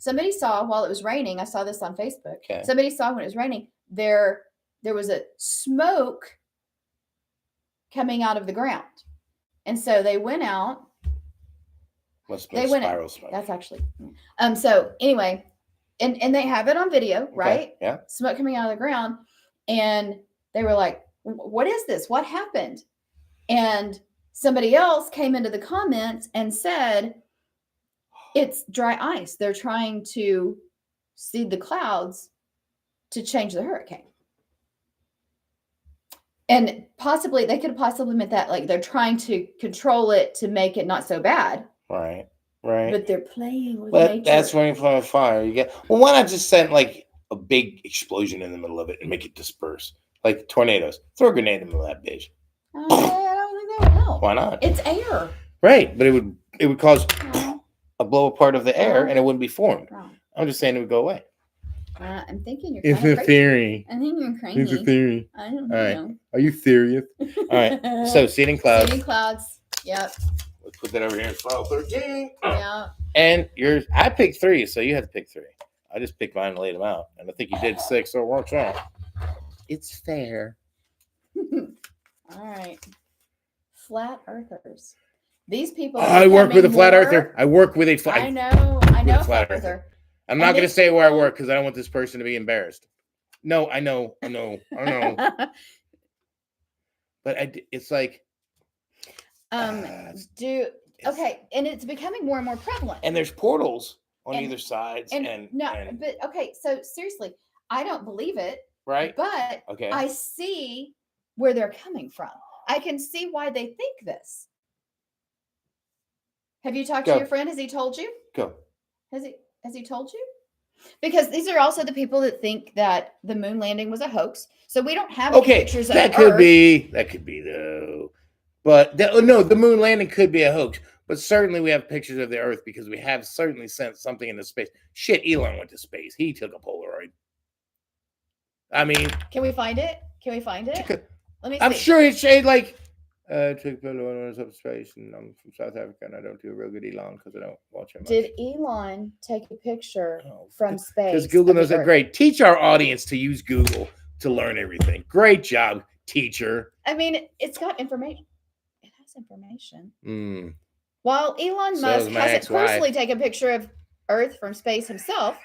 while it was raining. I saw this on Facebook. Okay. Somebody saw when it was raining. There was a smoke coming out of the ground, and so they went out. Spiral smoke. That's actually. So anyway, and they have it on video, right? Okay. Yeah. Smoke coming out of the ground, and they were like, "What is this? What happened?" And somebody else came into the comments and said, "It's dry ice. They're trying to seed the clouds to change the hurricane." And they could have possibly meant that like they're trying to control it to make it not so bad. Right. But they're playing with nature. That's when you play with fire. Why not just send like a big explosion in the middle of it and make it disperse? Like tornadoes. Throw a grenade in the middle of that bitch. I don't think that would help. Why not? It's air. Right, but it would cause a blow apart of the air and it wouldn't be formed. I'm just saying it would go away. I'm thinking you're It's kind a of crazy. theory. I think you're crazy. It's a theory. I don't All right. know. Are you serious? All right. So seating clouds. Seating clouds. Yep. Let's put that over here in file 13. Yeah. And yours, I picked 3, so you have to pick 3. I just picked mine and laid them out. And I think you did 6, so it works out. It's fair. All right. Flat earthers. These people. I work with a flat earther. I work with a flat. I know a flat earther. I'm not going to say where I work because I don't want this person to be embarrassed. No, I know. But it's like. Okay, and it's becoming more and more prevalent. And there's portals on either sides. But okay, so seriously, I don't believe it. Right. But okay. I see where they're coming from. I can see why they think this. Have you talked to your friend? Has he told you? Go. Has he told you? Because these are also the people that think that the moon landing was a hoax. So we don't have any pictures of that Earth. That could be though. But the moon landing could be a hoax. But certainly we have pictures of the Earth because we have certainly sent something into space. Shit, Elon went to space. He took a Polaroid. I mean, can we find it? Let me see. I'm sure it's like took Polaroids up space, and I'm from South Africa, and I don't do a real good Elon because I don't watch him. Did Elon take a picture from space? Because Google knows that. Great. Teach our audience to use Google to learn everything. Great job, teacher. I mean, it's got information. It has information. Mm. While Elon Musk hasn't personally taken a picture of Earth from space himself,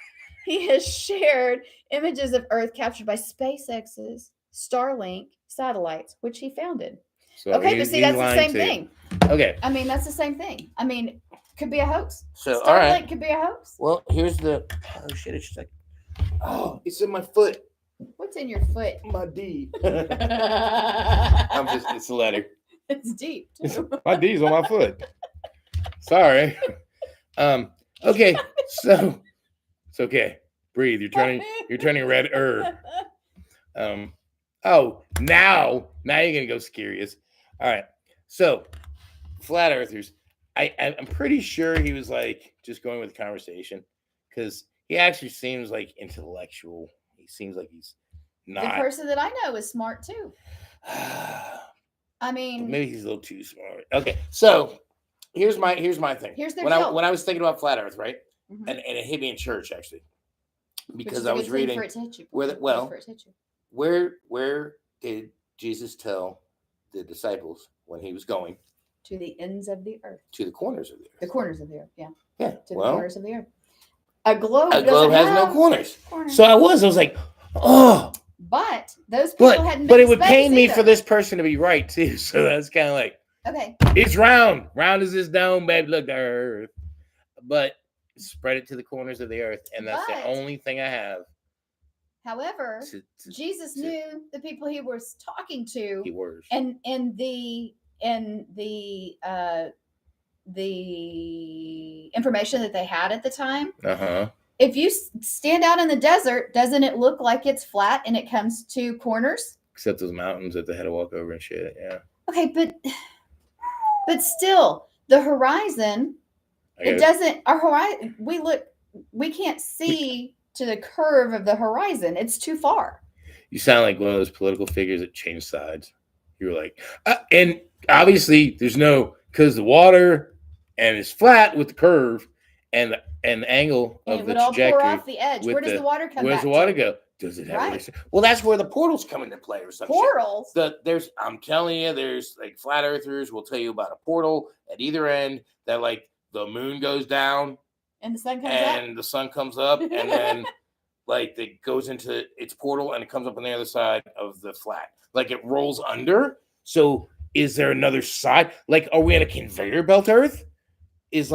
he has shared images of Earth captured by SpaceX's Starlink satellites, which he founded. So but see, that's the same thing. Okay. I mean, that's the same thing. I mean, could be a hoax. So, Starlink all right. could be a hoax. Well, here's the. Oh shit! It's just like. Oh, it's in my foot. What's in your foot? My D. It's a letter. It's deep too. My D's on my foot. Sorry. Okay. So it's okay. Breathe. You're turning red. Oh, now you're gonna go scary us. All right. So, flat earthers. I'm pretty sure he was like just going with the conversation because he actually seems like intellectual. He seems like he's not. The person that I know is smart too. I mean, maybe he's a little too smart. Okay, so here's my thing. Here's their when I was thinking about flat Earth, right, and it hit me in church actually because I was reading where did Jesus tell the disciples when he was going to the ends of the earth, to the corners of the earth, yeah, to the corners of the earth. A globe has no corners. So I was like, oh. But those people hadn't. But it would pain me for this person to be right too. So that's kind of like, okay, it's round as this dome, babe. Look, the earth. But spread it to the corners of the earth, and that's the only thing I have. However, Jesus knew the people he was talking to. He was. And the information that they had at the time. If you stand out in the desert, doesn't it look like it's flat and it comes to corners? Except those mountains that they had to walk over and shit. Yeah. Okay, but still, the horizon. It doesn't. Our horizon. We can't see to the curve of the horizon. It's too far. You sound like one of those political figures that change sides. You're like, and obviously there's no, because the water and it's flat with the curve and the angle of the trajectory. It would all pour off the edge. Where does the water come Where's the water go? Does it have Well, that's where the portals come into play or something. Portals? I'm telling you, there's like flat earthers will tell you about a portal at either end that like the moon goes down and the sun comes up. And the sun comes up and then like it goes into its portal and it comes up on the other side of the flat. Like it rolls under. So is there another side? Like, are we at a conveyor belt Earth? Is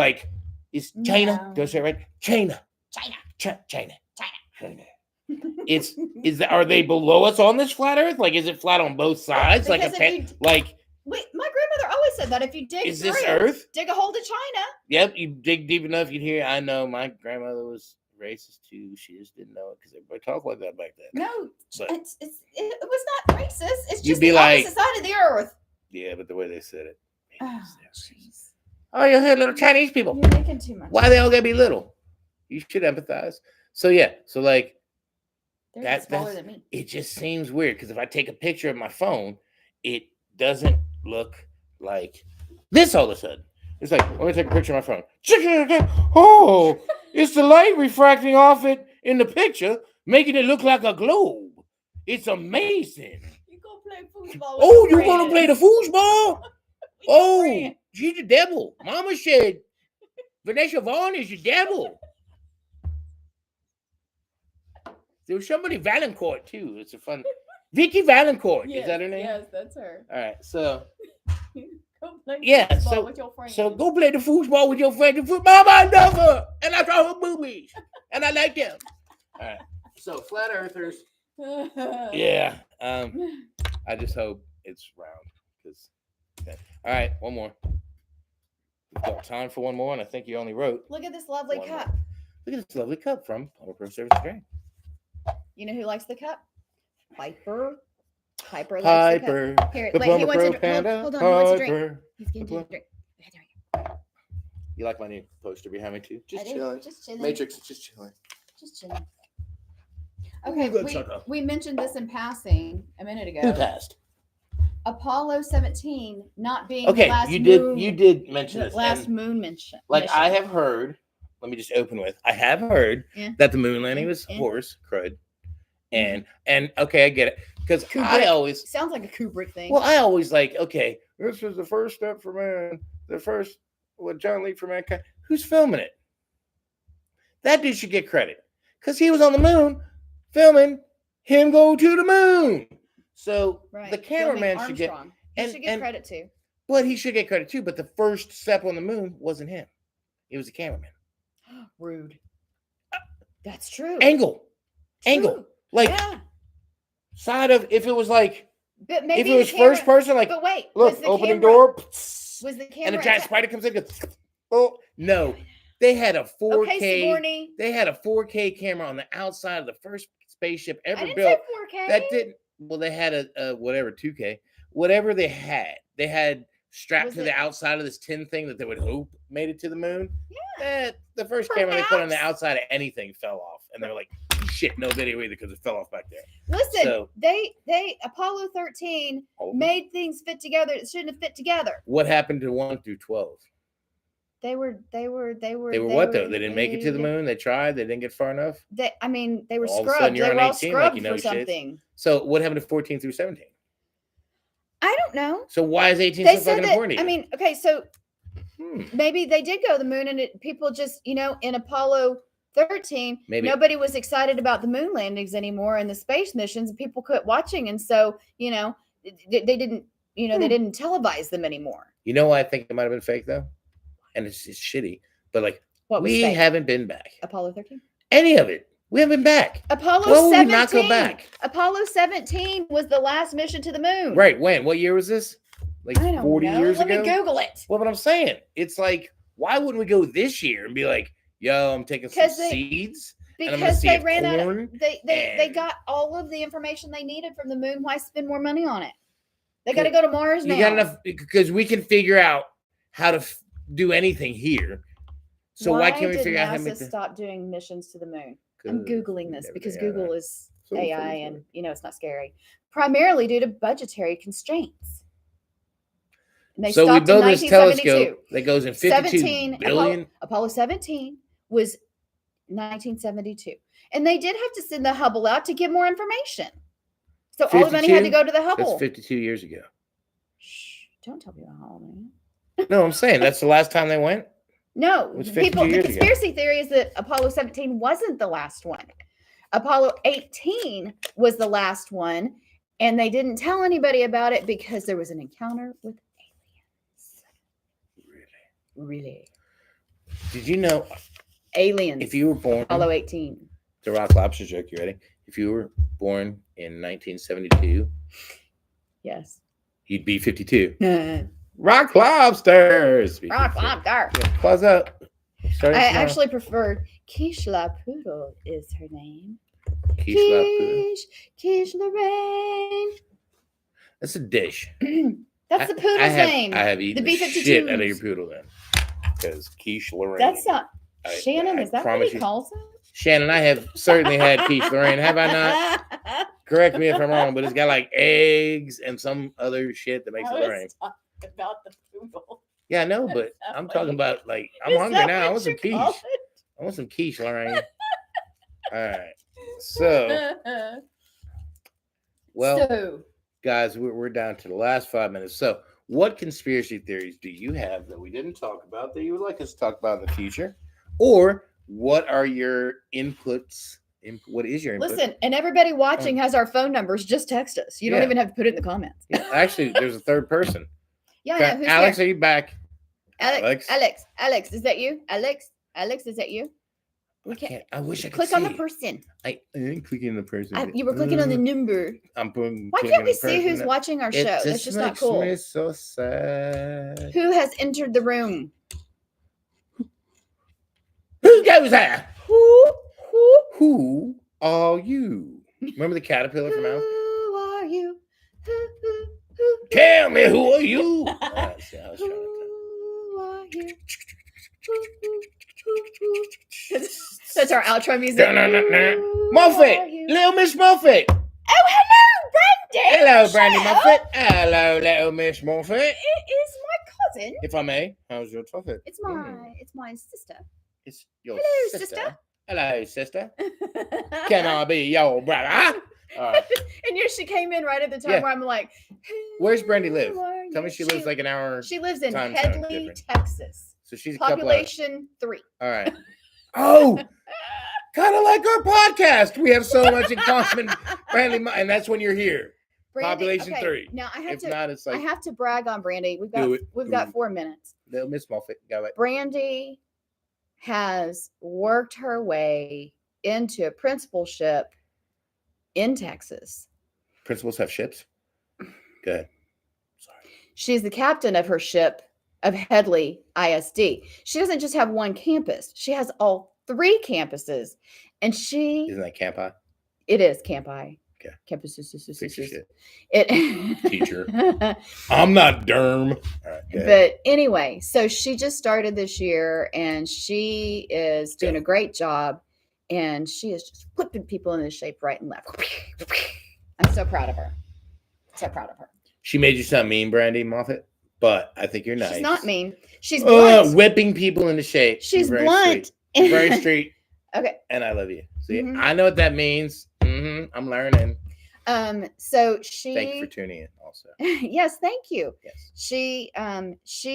China? No. Do I say it right? China. Are they below us on this flat Earth? Like, is it flat on both sides? Wait, my grandmother always said that if you dig is this Earth? Dig a hole to China. Yep, you dig deep enough, you'd hear. I know my grandmother was racist too. She just didn't know it because everybody talked like that back then. No, but it was not racist. It's just the opposite side of the Earth. Yeah, but the way they said it. Jeez. Oh, you heard little Chinese people. You're making too much. Why they all gotta be little? You should empathize. So yeah, so like They're smaller than me. It just seems weird because if I take a picture of my phone, it doesn't look like this all of a sudden. It's like, let me take a picture of my phone. Oh, it's the light refracting off it in the picture, making it look like a globe. It's amazing. You go play foosball. Oh, you want to play the foosball? Oh, she's the devil. Mama said Vanessa Vaughn is the devil. There was somebody Valancourt too. It's a fun Vicky Valancourt. Is that her name? Yes, that's her. All right, so go play foosball with your friend. So go play the foosball with your friend. Mama, I love her, and I saw her boobies, and I like them. All right, so flat earthers. Yeah, I just hope it's round. Because, okay. All right, one more. We've got time for one more, and I think you only wrote. Look at this lovely cup. More. Look at this lovely cup from Palmer Pro Service Drink. You know who likes the cup? Piper. Piper likes the cup. Here, wait, he wants to drink. Hold on, he wants to drink. He's getting to drink. You like my new poster behind me too? Just chilling. Just chilling. Matrix, just chilling. Just chilling. Okay, we mentioned this in passing a minute ago. Who passed? Apollo 17 not being okay. The last you moon, did mention the this. last moon mission. Like I have heard. Let me just open with. I have heard that the moon landing was horse crud, and okay, I get it because I always sounds like a Kubrick thing. Well, I always like okay. This is the first step for man. The first John Lee for mankind. Who's filming it? That dude should get credit because he was on the moon filming him go to the moon. So the cameraman should get credit too. But he should get credit too. But the first step on the moon wasn't him; it was the cameraman. Rude. That's true. Angle, like side of if it was like, but maybe if it was first person, like. But wait, look, opening door. Was the camera and a giant spider comes in? Goes, oh no! They had a 4K. Okay, Sigourney. They had a 4K camera on the outside of the first spaceship ever I didn't built. say 4K. That didn't. Well, they had a whatever 2K, whatever they had. They had strapped to the outside of this tin thing that they would hope made it to the moon. Yeah. The first camera they put on the outside of anything fell off, and they were like, "Shit, no video either because it fell off back there." Listen, so, they Apollo 13 made things fit together. It shouldn't have fit together. What happened to 1 through 12? They were what though? They didn't make it to the moon. They tried. They didn't get far enough. They were scrubbed. They were all scrubbed for something. So what happened to 14 through 17? I don't know. So why is 18 so fucking important? I mean, okay, so maybe they did go to the moon, and people just, in Apollo 13, nobody was excited about the moon landings anymore and the space missions, and people quit watching, and so they didn't, they didn't televise them anymore. You know why I think it might have been fake though, and it's shitty, but like we haven't been back. Apollo 13, any of it. We haven't been back. Apollo 17. Not go back? Apollo 17 was the last mission to the moon. Right. When? What year was this? Like 40 years ago? Let me Google it. Well, what I'm saying, it's like, why wouldn't we go this year and be like, yo, I'm taking some seeds? Because they ran out of, they got all of the information they needed from the moon. Why spend more money on it? They got to go to Mars now. You got enough, because we can figure out how to do anything here. So why can't we figure out how to make stop doing missions to the moon? I'm Googling this because Google is AI and, it's not scary. Primarily due to budgetary constraints. And they so we stopped build in this telescope that goes in 52 billion. Apollo 17 was 1972. And they did have to send the Hubble out to get more information. So all the money had to go to the Hubble. That's 52 years ago. Shh, don't tell me how old I am. No, I'm saying that's the last time they went. No, the conspiracy theory is that Apollo 17 wasn't the last one. Apollo 18 was the last one, and they didn't tell anybody about it because there was an encounter with aliens. Really? Did you know aliens? If you were born Apollo 18. The rock lobster joke, you ready? If you were born in 1972, yes, you'd be 52. Rock lobsters. Rock lobster. Claws up. I actually prefer Quiche La Poodle is her name. Quiche Lorraine. That's a dish. That's the poodle's name. I have eaten the shit out of your poodle then. Because Quiche Lorraine. That's not Shannon. Is that what he calls it? Shannon, I have certainly had quiche, Lorraine. Have I not? Correct me if I'm wrong, but it's got like eggs and some other shit that makes it Lorraine. About the poodle. Yeah, I know, but I'm talking about like I'm hungry now. I want some quiche. I want some quiche, Lorraine. All right. So, well, guys, we're down to the last 5 minutes. So, what conspiracy theories do you have that we didn't talk about that you would like us to talk about in the future? Or what are your inputs? What is your input? Listen, and everybody watching has our phone numbers. Just text us. You don't even have to put it in the comments. Yeah, actually, there's a third person. Yeah, who's Alex, there? are you back? Alex, is that you? Alex, is that you? We can't. I wish I could click on the person. I didn't click on the person. You were clicking on the number. Why can't we see who's watching our show? That's just not cool. Me so sad. Who has entered the room? Who goes there? Who are you? Remember the caterpillar from Alice? Who are you? Tell me, who are you? Who are you? That's our outro music. Muffet, Little Miss Muffet. Oh, hello, Brandy. Hello, Brandy Muffet. Hello, Little Miss Muffet. It is my cousin. If I may, how's your Muffet? It's my sister. It's your Hello, sister. Hello, sister. Can I be your brother? All right. And she came in right at the time where I'm like, where's Brandy live? Tell me she lives like an hour. She lives in Headley, Texas. So she's population 3. All right. Oh, kind of like our podcast. We have so much in common, Brandy, and that's when you're here. Brandy, population 3. Now I have I have to brag on Brandy. We've got 4 minutes. Little Miss Muffet, go it. Brandy has worked her way into a principalship in Texas. Principals have ships? Go ahead. Sorry. She's the captain of her ship of Headley ISD. She doesn't just have one campus. She has all 3 campuses. And Isn't that Camp I? It is Camp I. Okay. Campus. Teacher. I'm not Derm. All right, but anyway, so she just started this year and she is doing a great job. And she is just whipping people into shape right and left. I'm so proud of her. She made you sound mean, Brandy Moffat, but I think you're nice. She's not mean. She's blunt. Whipping people into shape. She's blunt. Very straight. Okay. And I love you. See, I know what that means. I'm learning. So she. Thank you for tuning in. Also. Yes, thank you. Yes. She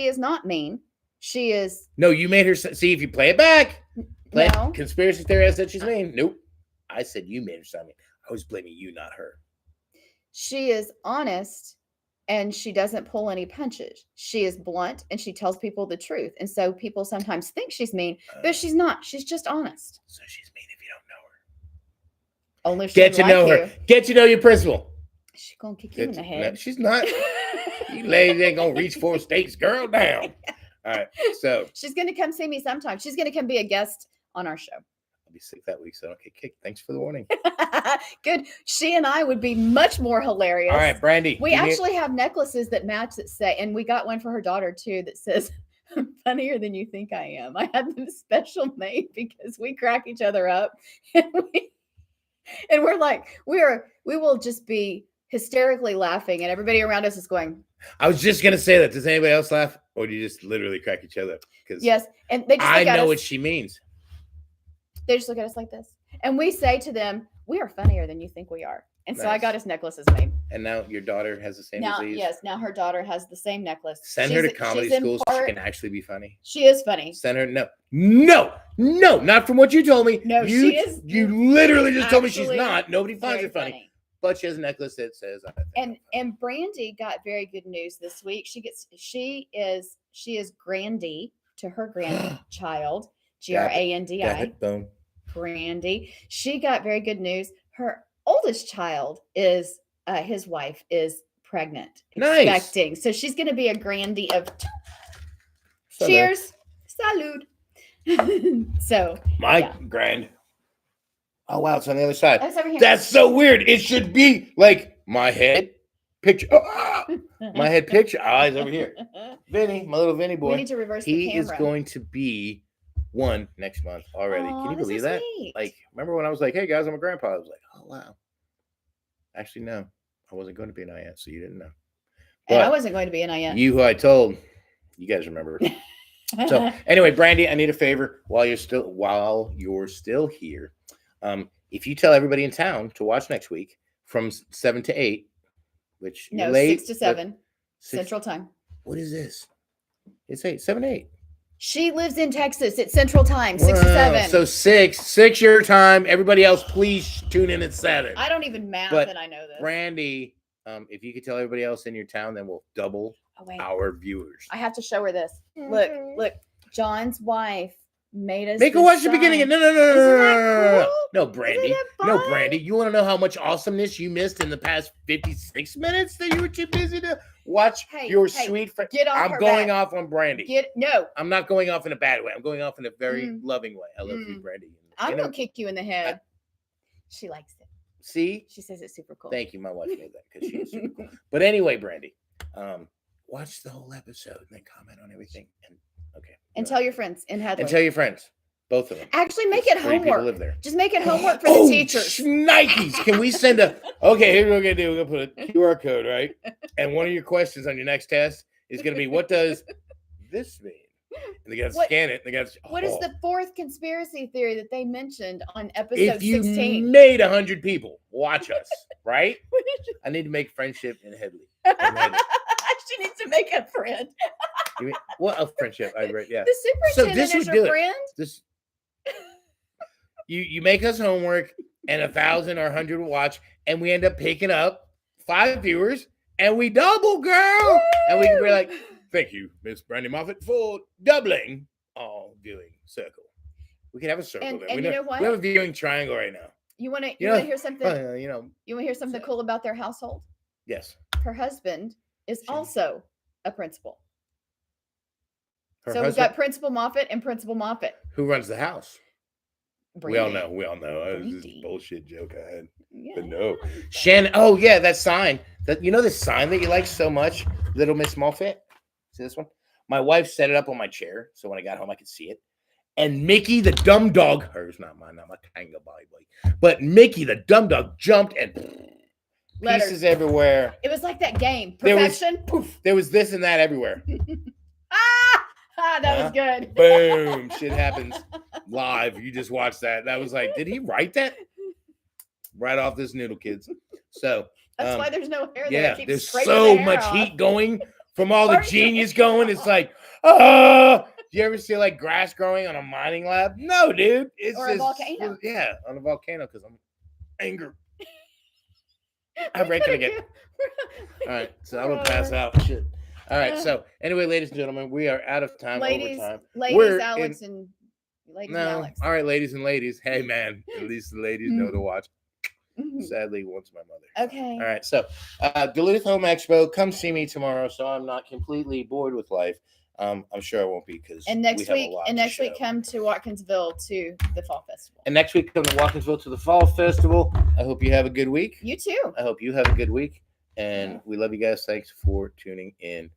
is not mean. She is. No, you made her see if you play it back. No. Conspiracy theory, I said she's mean. Nope. I said you made her sound mean. I was blaming you, not her. She is honest and she doesn't pull any punches. She is blunt and she tells people the truth. And so people sometimes think she's mean, but she's not. She's just honest. So she's mean if you don't know her. Only if Get to know her. Get to know your principal. She's going to kick you in the head. No, she's not. You ladies ain't going to reach 4 states. Girl, down. All right. So she's going to come see me sometime. She's going to come be a guest on our show. I'll be sick that week, so I don't get kicked. Thanks for the warning. Good. She and I would be much more hilarious. All right, Brandy. We actually have necklaces that match that say, and we got one for her daughter too that says, "I'm funnier than you think I am." I had them special made because we crack each other up, and we're like, we will just be hysterically laughing, and everybody around us is going. I was just gonna say that. Does anybody else laugh, or do you just literally crack each other up? Because yes, and they just I know what she means. They just look at us like this. And we say to them, we are funnier than you think we are. And so I got us necklaces made. And now your daughter has the same disease? Yes, now her daughter has the same necklace. Send her to comedy school so she can actually be funny. She is funny. Send her, no, not from what you told me. No, she is. You literally just told me she's not. Nobody finds her funny. But she has a necklace that says and Brandy got very good news this week. She is Grandy to her grandchild. Grandi. Boom. Brandy. She got very good news. Her oldest child is his wife is pregnant, expecting. So she's going to be a Grandy of. Cheers, salud. So my grand. Oh wow, it's on the other side. That's over here. That's so weird. It should be like my head picture. My head picture. Eyes over here. Vinny, my little Vinny boy. We need to reverse the camera. He is going to be one next month already. Aw, Can you that's so believe that? sweet. Like, remember when I was like, "Hey guys, I'm a grandpa." I was like, "Oh wow." Actually, no, I wasn't going to be an aunt, so you didn't know. And I But wasn't going to be an aunt. you, who I told, you guys remember. So anyway, Brandy, I need a favor while you're still here. If you tell everybody in town to watch next week from 7 to 8, which you're no, late, 6 to 7 6, Central Time. What is this? It's 8, 7, 8. She lives in Texas. It's Central Time, 6 to 7. So 6 your time. Everybody else, please tune in at 7. I don't even math, But and I know this. Brandy, if you could tell everybody else in your town, then we'll double our viewers. I have to show her this. Look. John's wife made us. Make her watch the beginning. No, cool? Brandy. No, Brandy. You want to know how much awesomeness you missed in the past 56 minutes that you were too busy to watch your sweet friend? Get off I'm going off on Brandy. No. I'm not going off in a bad way. I'm going off in a very loving way. I love you, Brandy. I'm going to kick you in the head. She likes it. See? She says it's super cool. Thank you. My wife knows that because she is super cool. But anyway, Brandy, watch the whole episode and then comment on everything. And tell your friends in Hadley. And tell your friends. Both of them. Actually, make it homework. Live there. Just make it homework for the teachers. Nikes. Can we send okay, here's what we're going to do. We're going to put a QR code, right? And one of your questions on your next test is going to be, what does this mean? And they got to scan it. What is the fourth conspiracy theory that they mentioned on episode 16? If you made 100 people watch us, right? I need to make friendship in Headley. She needs to make a friend. What a friendship? Yeah. The superintendent is your friend? You make us homework, and 1,000 or 100 will watch, and we end up picking up 5 viewers, and we double, girl. Woo! And we can be like, thank you, Miss Brandy Moffat, for doubling our viewing circle. We can have a circle there. And you know what? We have a viewing triangle right now. You want to hear something? You want to hear something cool about their household? Yes. Her husband is also a principal. We've got Principal Moffat and Principal Moffat. Who runs the house? Brandy. We all know. It was just a bullshit joke I had. Yeah. But no. Shannon. Oh, yeah, that sign. The sign that you like so much, Little Miss Moffat? See this one? My wife set it up on my chair, so when I got home, I could see it. And Mickey, the dumb dog, hers, not mine, not my Kanga body boy. But Mickey, the dumb dog, jumped and pieces everywhere. It was like that game. Perfection. There was this and that everywhere. That was good. Boom. Shit happens live. You just watched that. That was like, did he write that? Right off this noodle, kids. So that's why there's no hair there. Yeah, there's so much heat going from all the genius going. It's like, do you ever see like grass growing on a mining lab? No, dude. It's or just a volcano. Yeah, on a volcano because I'm angry. I reckon again. All right, so I'm gonna pass out. Shit. All right, so anyway, ladies and gentlemen, we are out of time. Ladies, overtime. Alex and Alex. All right, ladies and ladies. Hey, man, at least the ladies know to watch. Sadly, once my mother. Okay. All right, so Duluth Home Expo. Come see me tomorrow, so I'm not completely bored with life. I'm sure I won't be because next week come to Watkinsville to the Fall Festival. And next week come to Watkinsville to the Fall Festival. I hope you have a good week. You too. I hope you have a good week, and we love you guys. Thanks for tuning in.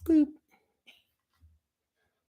Boop.